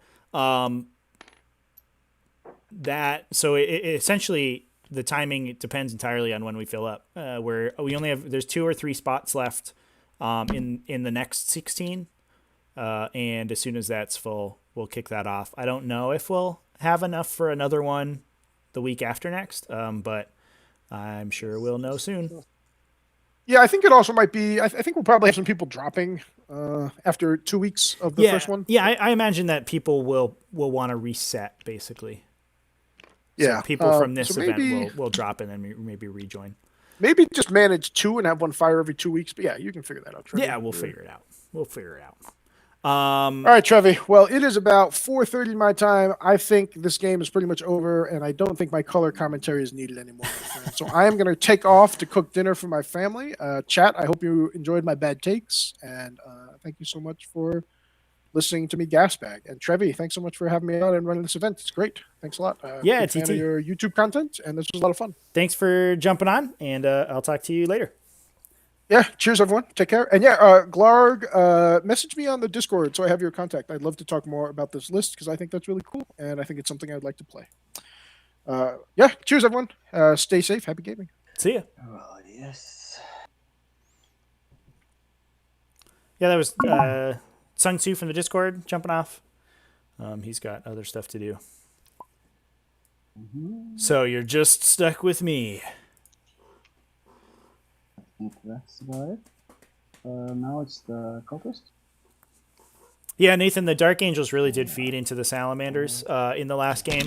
Essentially the timing depends entirely on when we fill up. Where we only have there's 2 or 3 spots left in the next 16. And as soon as that's full, we'll kick that off. I don't know if we'll have enough for another one the week after next, but I'm sure we'll know soon. Yeah, I think it also might be. I think we'll probably have some people dropping after 2 weeks of the first one. Yeah, I imagine that people will want to reset, basically. Yeah, so people from this so event will drop and then maybe rejoin. Maybe just manage 2 and have one fire every 2 weeks. But yeah, you can figure that out, Trevi. Yeah, we'll figure it out. All right, Trevi. Well, it is about 4:30 my time. I think this game is pretty much over, and I don't think my color commentary is needed anymore. So I am going to take off to cook dinner for my family. Chat, I hope you enjoyed my bad takes, and thank you so much for listening to me gasbag. And Trevi, thanks so much for having me on and running this event. It's great. Thanks a lot. Yeah, big fan of your YouTube content, and this was a lot of fun. Thanks for jumping on, and I'll talk to you later. Yeah, cheers, everyone. Take care. And yeah, Glarg, message me on the Discord so I have your contact. I'd love to talk more about this list because I think that's really cool, and I think it's something I'd like to play. Yeah, cheers, everyone. Stay safe. Happy gaming. See ya. Oh, yes. Yeah, that was Sung Tzu from the Discord jumping off. He's got other stuff to do. So you're just stuck with me. I think that's about it. Now it's the cultist. Yeah, Nathan, the Dark Angels really did feed into the Salamanders in the last game.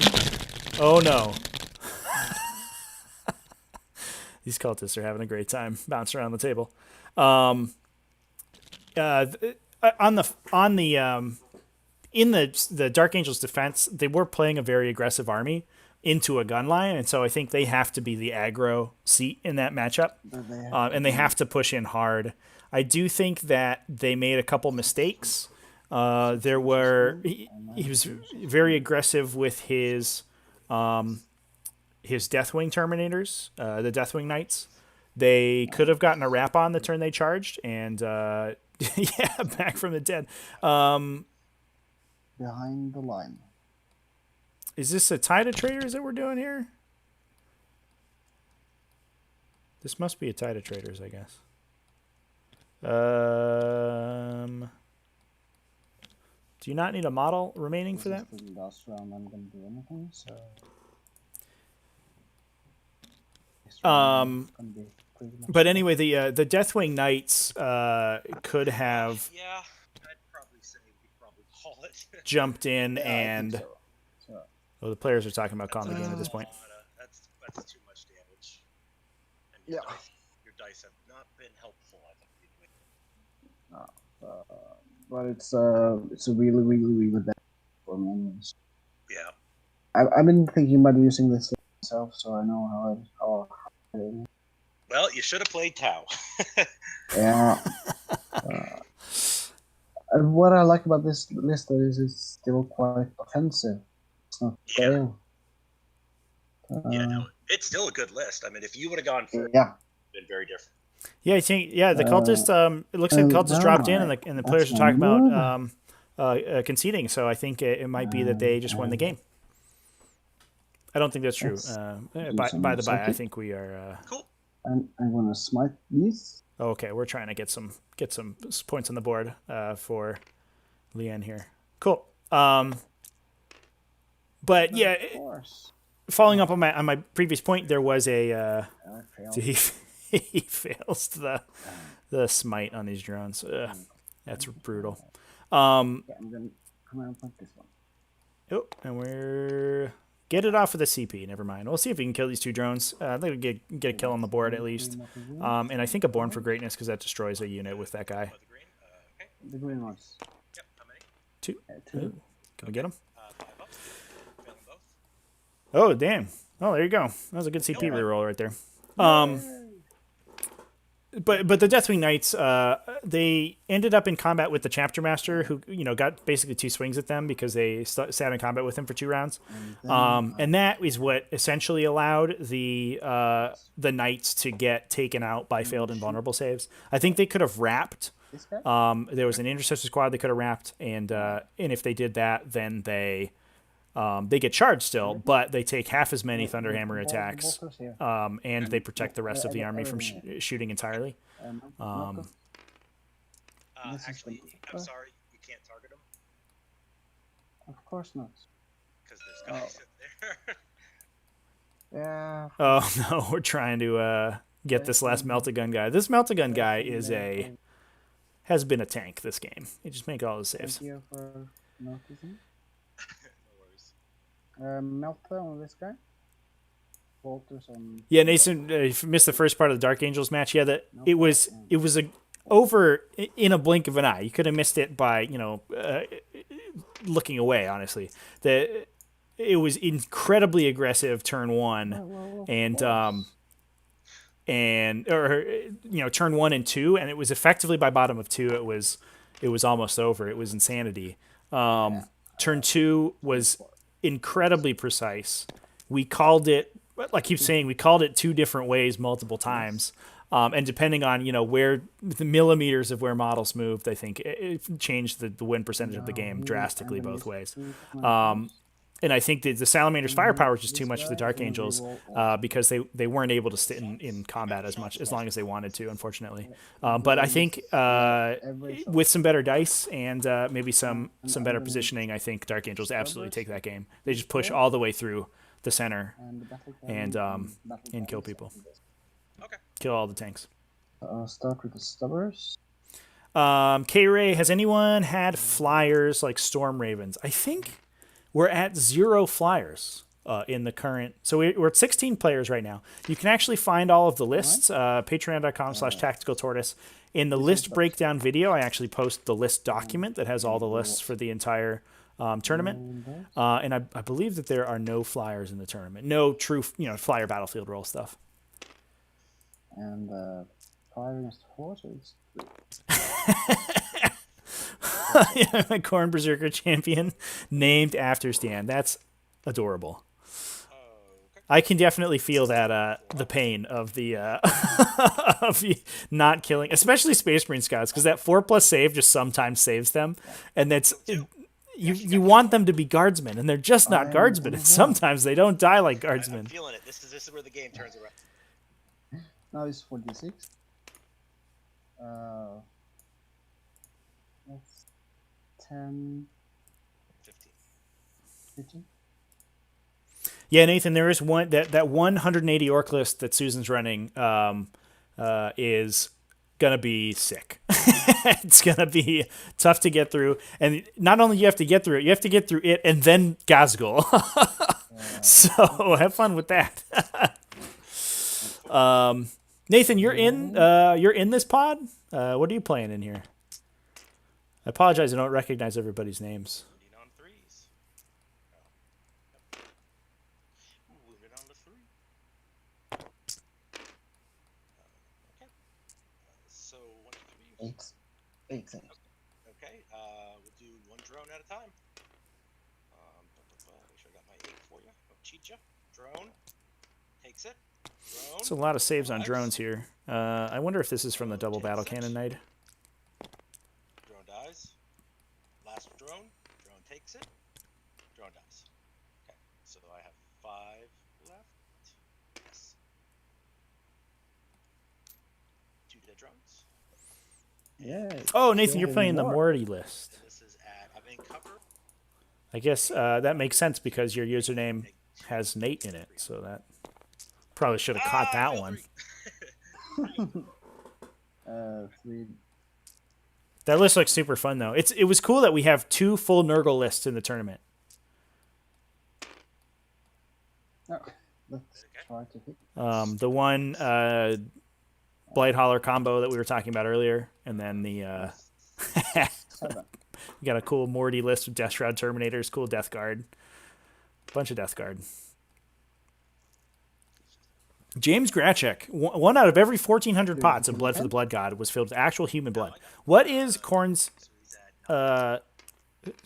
Oh no. These cultists are having a great time bouncing around the table. In the Dark Angels' defense, they were playing a very aggressive army into a gun line, and so I think they have to be the aggro seat in that matchup, and they have to push in hard. I do think that they made a couple mistakes. He was very aggressive with his Deathwing Terminators, the Deathwing Knights. They could have gotten a wrap on the turn they charged, and yeah, back from the dead. Behind the line. Is this a Tide of Traders that we're doing here? This must be a Tide of Traders, I guess. Do you not need a model remaining for that? This is the last round I'm going to do anything, so... But anyway, the Deathwing Knights could have Yeah, I'd probably say we probably call it. jumped in Yeah, and... Well, the players are talking about calling the game at this point. That's too much damage. And Yeah. Your dice have not been helpful, I think. But it's a really bad for me. Yeah. I've been thinking about using this myself, so I know how it is. Well, you should have played Tau. Yeah. And what I like about this list is it's still quite offensive. It's not Yeah. fail. Yeah, no, it's still a good list. I mean, if you would have gone for it, Yeah. been very different. Yeah, I think the cultist. It looks like cultist dropped in, and the players are talking about conceding. So I think it might be that they just won the game. I don't think that's true. By the by, I think we are. Cool. And I'm gonna smite these. Okay, we're trying to get some points on the board for Leanne here. Cool. But yeah, Of course. following up on my previous point, there was a I failed. he fails the smite on these drones. Ugh, that's brutal. Yeah, I'm gonna come out and put this one. Oh, and we're get it off with a CP. Never mind. We'll see if we can kill these two drones. I think we get a kill on the board at least. And I think a Born for Greatness because that destroys a unit with that guy. Oh, the green? Okay. The green ones. Yep, how many? Two. Two. Ooh, can we get him? 5 up. Failing both. Oh, damn. Oh, there you go. That was a good CP reroll right there. But the Deathwing Knights, they ended up in combat with the Chapter Master, who got basically 2 swings at them because they sat in combat with him for 2 rounds, and that is what essentially allowed the Knights to get taken out by failed invulnerable saves. I think they could have wrapped. This guy? There was an intercessor squad they could have wrapped, and if they did that, then they get charged still, but they take half as many Thunderhammer attacks, and they protect the rest of the army from shooting entirely. Actually, I'm sorry, you can't target them Of course not. because there's guys in there. Yeah. Oh no, we're trying to get this last Melt-A-Gun guy. This Melt-A-Gun guy has been a tank this game. He just make all the saves. Thank you for noticing. No worries. Melta on this guy. Bolters on. Yeah, Nathan, you missed the first part of the Dark Angels match. Yeah, it was over in a blink of an eye. You could have missed it by looking away. Honestly, it was incredibly aggressive turn 1, and turn 1 and 2, and it was effectively by bottom of 2. It was almost over. It was insanity. Turn 2 was incredibly precise. We called it. I keep saying we called it 2 different ways multiple times, and depending on where the millimeters of where models moved, I think it changed the win percentage of the game drastically both ways. And I think that the Salamander's firepower was just too much for the Dark Angels because they weren't able to sit in combat as long as they wanted to, unfortunately. But I think with some better dice and maybe some better positioning, I think Dark Angels absolutely take that game. They just push all the way through the center And the battle and battle kill guns, people. I guess. Okay. Kill all the tanks. I'll start with the stubbers. K-Ray, has anyone had flyers like Storm Ravens? I think we're at 0 flyers in the current. So we're at 16 players right now. You can actually find all of the lists. Patreon.com/tacticaltortoise. In the list breakdown video, I actually post the list document that has all the lists for the entire tournament. And I believe that there are no flyers in the tournament. No true, flyer battlefield role stuff. And fire against horses. Corn Berserker champion named after Stan. That's adorable. I can definitely feel that the pain of the of the not killing, especially Space Marine Scouts, because that 4+ save just sometimes saves them, and that's you want them to be guardsmen, and they're just not guardsmen. And sometimes they don't die like guardsmen. I'm feeling it. This is where the game turns around. Now it's 46. That's 10, 15. Yeah, Nathan, there is one that 180 orc list that Susan's running is gonna be sick. It's gonna be tough to get through, and not only you have to get through it, you have to get through it and then Gazgul. So have fun with that. Nathan, you're in this pod. What are you playing in here? I apologize, I don't recognize everybody's names. On threes. Moving on to 3. Okay. So 1, 2, 3. 8 things. Okay. We'll do 1 drone at a time. Make sure I got my 8 for you. Oh, Chicha. Drone. Takes it. Drone. There's a lot of saves on drones here. I wonder if this is from the double battle cannon night. Drone dies. Last drone. Drone takes it. Drone dies. Okay. So I have 5 left. Yes. 2 dead drones. Yeah. Oh, Nathan, you're playing the Morty list. This is at I'm in cover. I guess that makes sense because your username has Nate in it, so that probably should have caught that one. 3. That list looks super fun though. It was cool that we have 2 full Nurgle lists in the tournament. Oh, let's try to hit. The one Blight Holler combo that we were talking about earlier, and then the 7. we got a cool Morty list of Death Shroud Terminators, cool Death Guard, bunch of Death Guard. James Grachek, 1 out of every 1,400 pots of Blood for the Blood God was filled with actual human blood. What is Korn's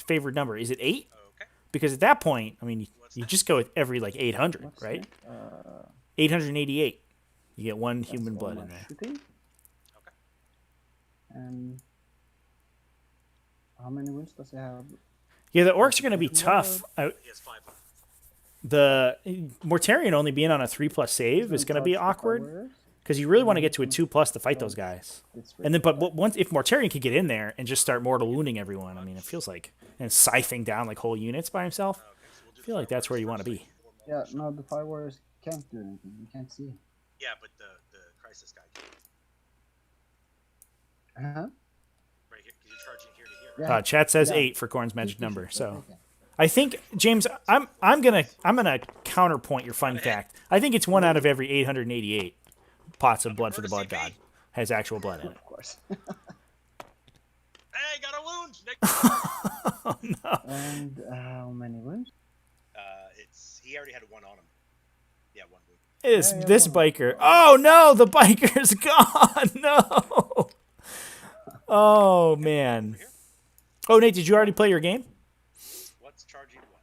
favorite number? Is it 8? Because at that point, I mean, you just go with every like 800, right? 888. You get 1 human blood in there. Shooting. And how many wins does he have? Yeah, the orcs are going to be tough. He has 5 left. The Mortarion only being on a 3+ save is going to be awkward because you really want to get to a 2+ to fight those guys. And then, but once if Mortarion could get in there and just start mortal wounding everyone, I mean, it feels like and scything down like whole units by himself. I feel like that's where you want to be. Yeah, no, the Fire Warriors can't do anything. You can't see. Yeah, but the crisis guy can. Uh-huh. Right here, because you're charging here to here. Yeah. Chat says 8 for Korn's magic number. So I think James, I'm gonna counterpoint your fun fact. I think it's 1 out of every 888 pots of Blood for the Blood God has actual blood in it. Of course. Hey, got a wound. Nick. Oh no! And how many wounds? He already had 1 on him. Yeah, 1 wound. This biker. Oh no! The biker's gone. No. Oh man. Oh Nate, did you already play your game? What's charging what?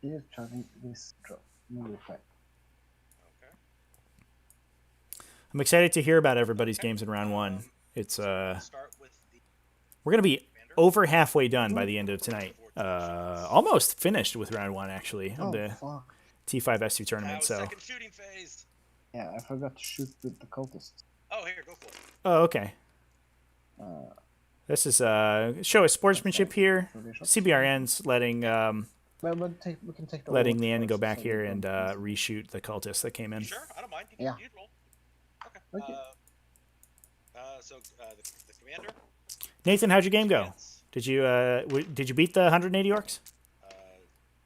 He is charging this drop. Move effect. Okay. I'm excited to hear about everybody's games in round 1. It's Start with the we're gonna be over halfway done by the end of tonight. Almost finished with round 1 actually of the Fuck. T5S2 tournament. So. second shooting phase. Yeah, I forgot to shoot with the cultists. Oh, here, go for it. Oh okay. This is show of sportsmanship here. CBRN's letting Well, we can take the letting Overwatch the end go first, back so here we and don't- reshoot the cultists that came in. Sure, I don't mind. Yeah. You'd roll. Okay. Okay. The commander. Nathan, how'd your game go? Chance, Did you beat the 180 orcs?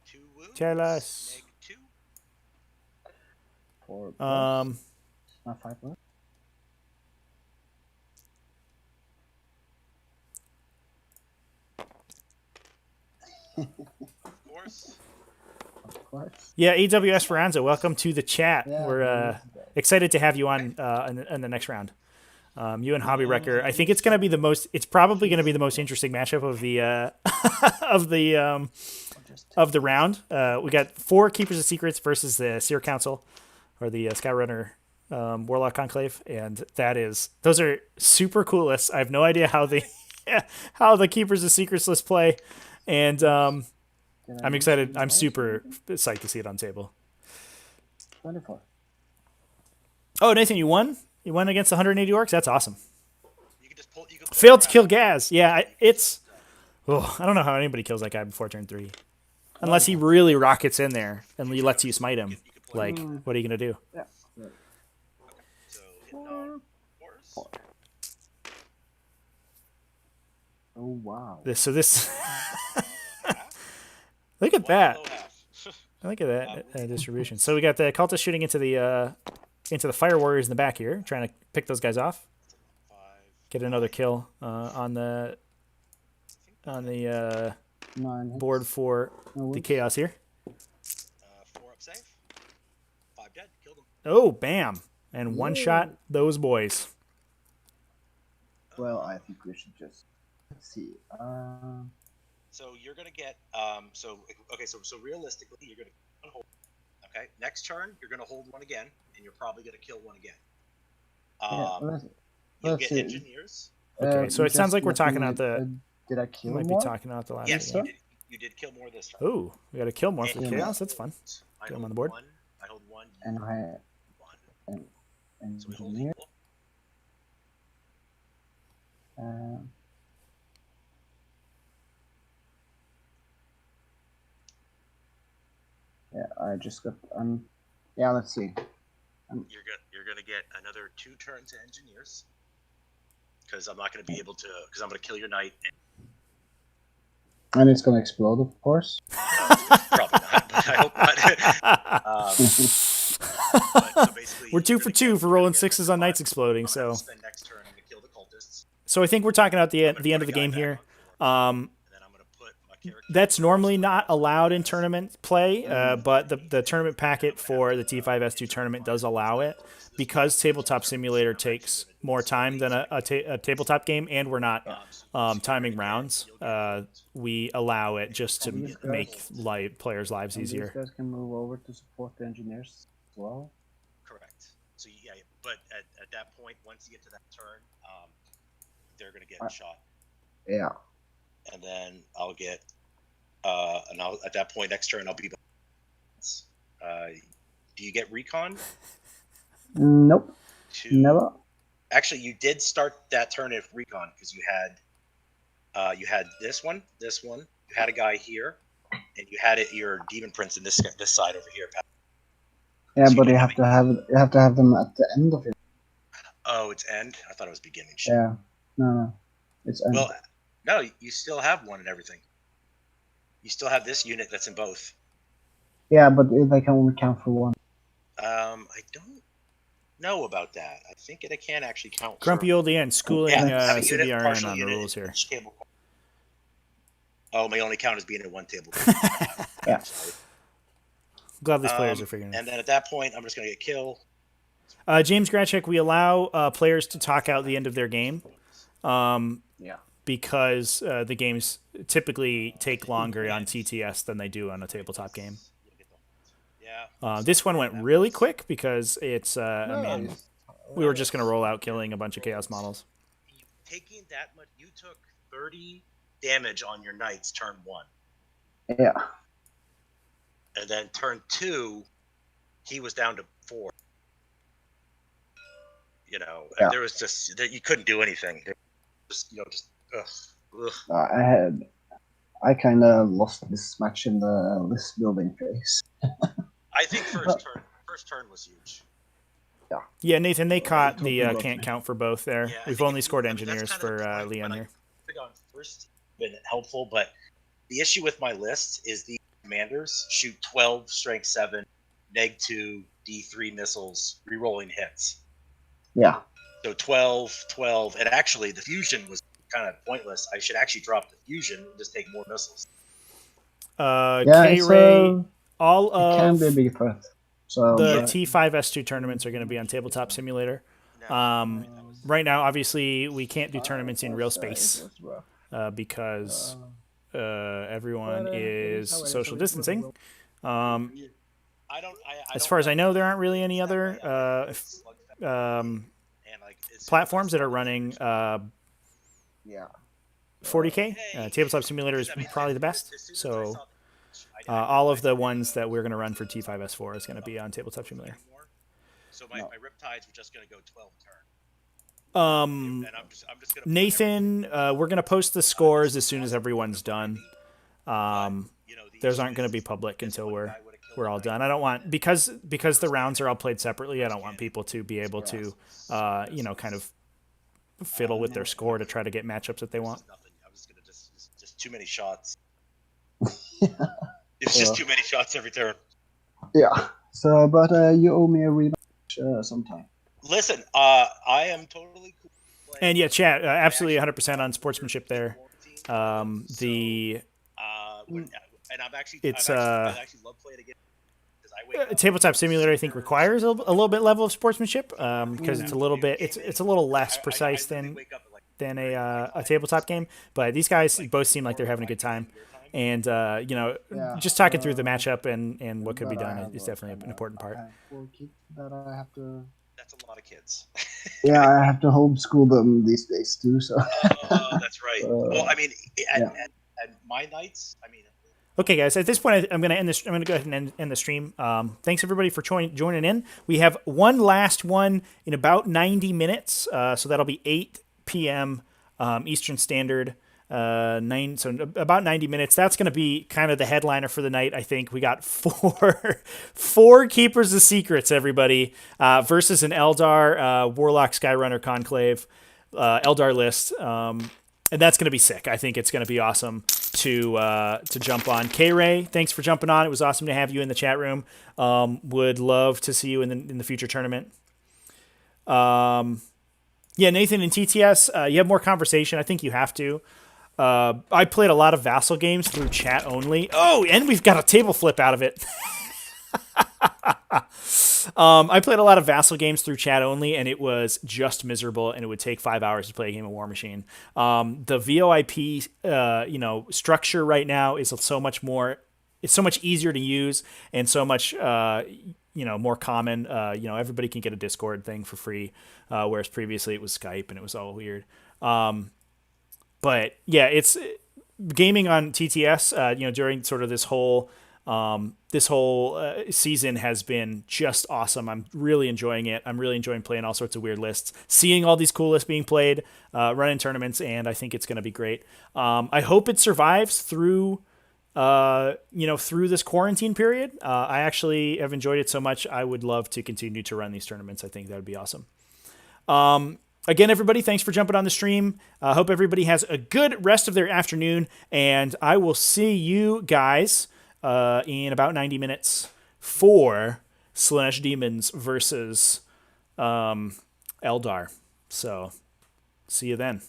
2 wounds. Tell us. Make 2. 4 Um, not 5 left. Of course. Of course. yeah, EW Esperanza, welcome to the chat. Yeah, We're excited to have you on in the next round. You and Hobby Wrecker. I think it's going to be the most. It's probably going to be the most interesting matchup of the of the round. We got 4 Keepers of Secrets versus the Seer Council, or the Scout Runner Warlock Conclave, and those are super cool lists. I have no idea how the Keepers of Secrets list play, and I'm excited. I'm super psyched to see it on table. 24. Oh, Nathan, you won? You won against 180 orcs? That's awesome. You can just pull. You can pull Failed to around. kill Gaz. Yeah, I don't know how anybody kills that guy before turn 3. Unless he really rockets in there and he lets you smite him. Like, what are you going to do? Yeah. So hitting on 4s. Oh wow. This look at that. Low half. Look at that distribution. So we got the cultists shooting into the fire warriors in the back here, trying to pick those guys off. 5. Get another kill on the 9 hits. board for No the wounds. chaos here. 4 up safe. 5 dead. Killed him. Oh, bam! And one shot those boys. Well, I think we should just let's see. So you're gonna get So realistically, you're gonna hold. Okay. Next turn, you're gonna hold 1 again, and you're probably gonna kill 1 again. Yeah, You'll let's get see. engineers. Okay, so it sounds like we're talking about the. Did I We kill might be more? talking about the last. Yes, one. you did kill more this turn. Oh, we got to kill more for the Yeah. chaos. That's fun. I Get 'em hold on the board. 1. I hold 1. You And I hold 1. and So we hold engineer. equal. Yeah, I just got yeah, let's see. You're gonna get another 2 turns to engineers. Because I'm not gonna be able to. Because I'm gonna kill your knight. And it's gonna explode, of course. Probably not, but I hope not. So basically, We're 2 you're for gonna 2 get- for you're rolling gonna get 6s on knights five. exploding. I'm gonna So spend next turn. I'm gonna kill the cultists. I think we're talking about the I'm gonna end put of the a guy game back here. on the board, and then I'm gonna put my character. That's normally not allowed in tournament play, but the tournament packet for the T5S2 tournament does allow it because Tabletop Simulator takes more time than a tabletop game, and we're not timing rounds. We allow it just to make players' lives And these easier. guys can move over to support the engineers as well. Correct. So yeah, but at that point, once you get to that turn, they're gonna get shot, Yeah. and then I'll get, and I'll at that point next turn I'll be. Do you get recon? Nope. Never. Actually, you did start that turn with recon because you had this one. You had a guy here, and you had your demon prince in this side over here. Yeah, So but you you can have to have them at the end of it. Oh, it's end. I thought it was beginning. Shit. Yeah. No. It's end. Well, no, you still have one and everything. You still have this unit that's in both. Yeah, but they can only count for 1. I don't know about that. I think it can actually count. GrumpyOldLeine schooling have a unit, CBRN partial on the unit rules in here. each table. Oh, may only count as being in one table. Yeah. Sorry. Glad these players are figuring it out. And then at that point, I'm just going to get kill. James Gratchek, we allow players to talk out the end of their game Yeah. because the games typically take longer on TTS than they do on a tabletop game. Yeah. This one went really quick because it's, I mean, we were just going to roll out killing a bunch of chaos models. Taking that much, you took 30 damage on your knights turn 1. Yeah. And then turn 2, he was down to 4. You know, Yeah. there was just that you couldn't do anything. Just ugh. I I kind of lost this match in the list building phase. I think first turn was huge. Yeah, Nathan, they caught the totally can't lost. count for both there. Yeah, I We've think only scored I mean, that's engineers kind of for the point, Leon but here. I think on first been helpful, but the issue with my list is the commanders shoot 12 strength 7, neg 2, D3 missiles, rerolling hits. Yeah. So 12, 12, and actually the fusion was kind of pointless. I should actually drop the fusion and just take more missiles. K-Ray, all it can be a of big threat. So the but- T5S2 tournaments are going to be on Tabletop Simulator. Right now, obviously, we can't do tournaments in real space because everyone is social distancing. As far as I know, there aren't really any other platforms that are running yeah. 40K. Tabletop Simulator is probably the best. So all of the ones that we're going to run for T5S4 is going to be on Tabletop Simulator. So my Riptides were just going to go 12 turn. And I'm just gonna Nathan, we're going to post the scores as soon as everyone's done. Those aren't going to be public until we're all done. I don't want because the rounds are all played separately. I don't want people to be able to kind of fiddle with their score to try to get matchups that they want. I was gonna just too many shots. It's just too many shots every turn. Yeah. So, but you owe me a rematch sometime. Listen, I am totally cool. And yeah, chat, absolutely 100% on sportsmanship there. And I've actually love playing again. Tabletop Simulator, I think, requires a little bit level of sportsmanship because it's a little bit it's a little less precise than a tabletop game. But these guys both seem like they're having a good time, and just talking through the matchup and what could be done is definitely an important part. That I have to. That's a lot of kids. Yeah, I have to homeschool them these days too. So. That's right. Well, I mean, at my nights, I mean. Okay, guys. At this point, I'm going to end this. I'm going to go ahead and end the stream. Thanks everybody for joining in. We have one last one in about 90 minutes, so that'll be 8 p.m. Eastern Standard. So about 90 minutes. That's going to be kind of the headliner for the night. I think we got four Keepers of Secrets, everybody, versus an Eldar Warlock Skyrunner Conclave Eldar list. And that's going to be sick. I think it's going to be awesome to jump on. K-Ray, thanks for jumping on. It was awesome to have you in the chat room. Would love to see you in the future tournament. Yeah, Nathan and TTS, you have more conversation. I think you have to. I played a lot of Vassal games through chat only. Oh, and we've got a table flip out of it. I played a lot of Vassal games through chat only, and it was just miserable, and it would take 5 hours to play a game of War Machine. The VoIP, structure right now is so much more. It's so much easier to use and so much, more common. Everybody can get a Discord thing for free, whereas previously it was Skype and it was all weird. But yeah, it's gaming on TTS. During sort of this whole season has been just awesome. I'm really enjoying it. I'm really enjoying playing all sorts of weird lists, seeing all these cool lists being played, running tournaments, and I think it's going to be great. I hope it survives through this quarantine period. I actually have enjoyed it so much. I would love to continue to run these tournaments. I think that would be awesome. Again, everybody, thanks for jumping on the stream. I hope everybody has a good rest of their afternoon, and I will see you guys in about 90 minutes for Slanesh Demons versus Eldar. So, see you then.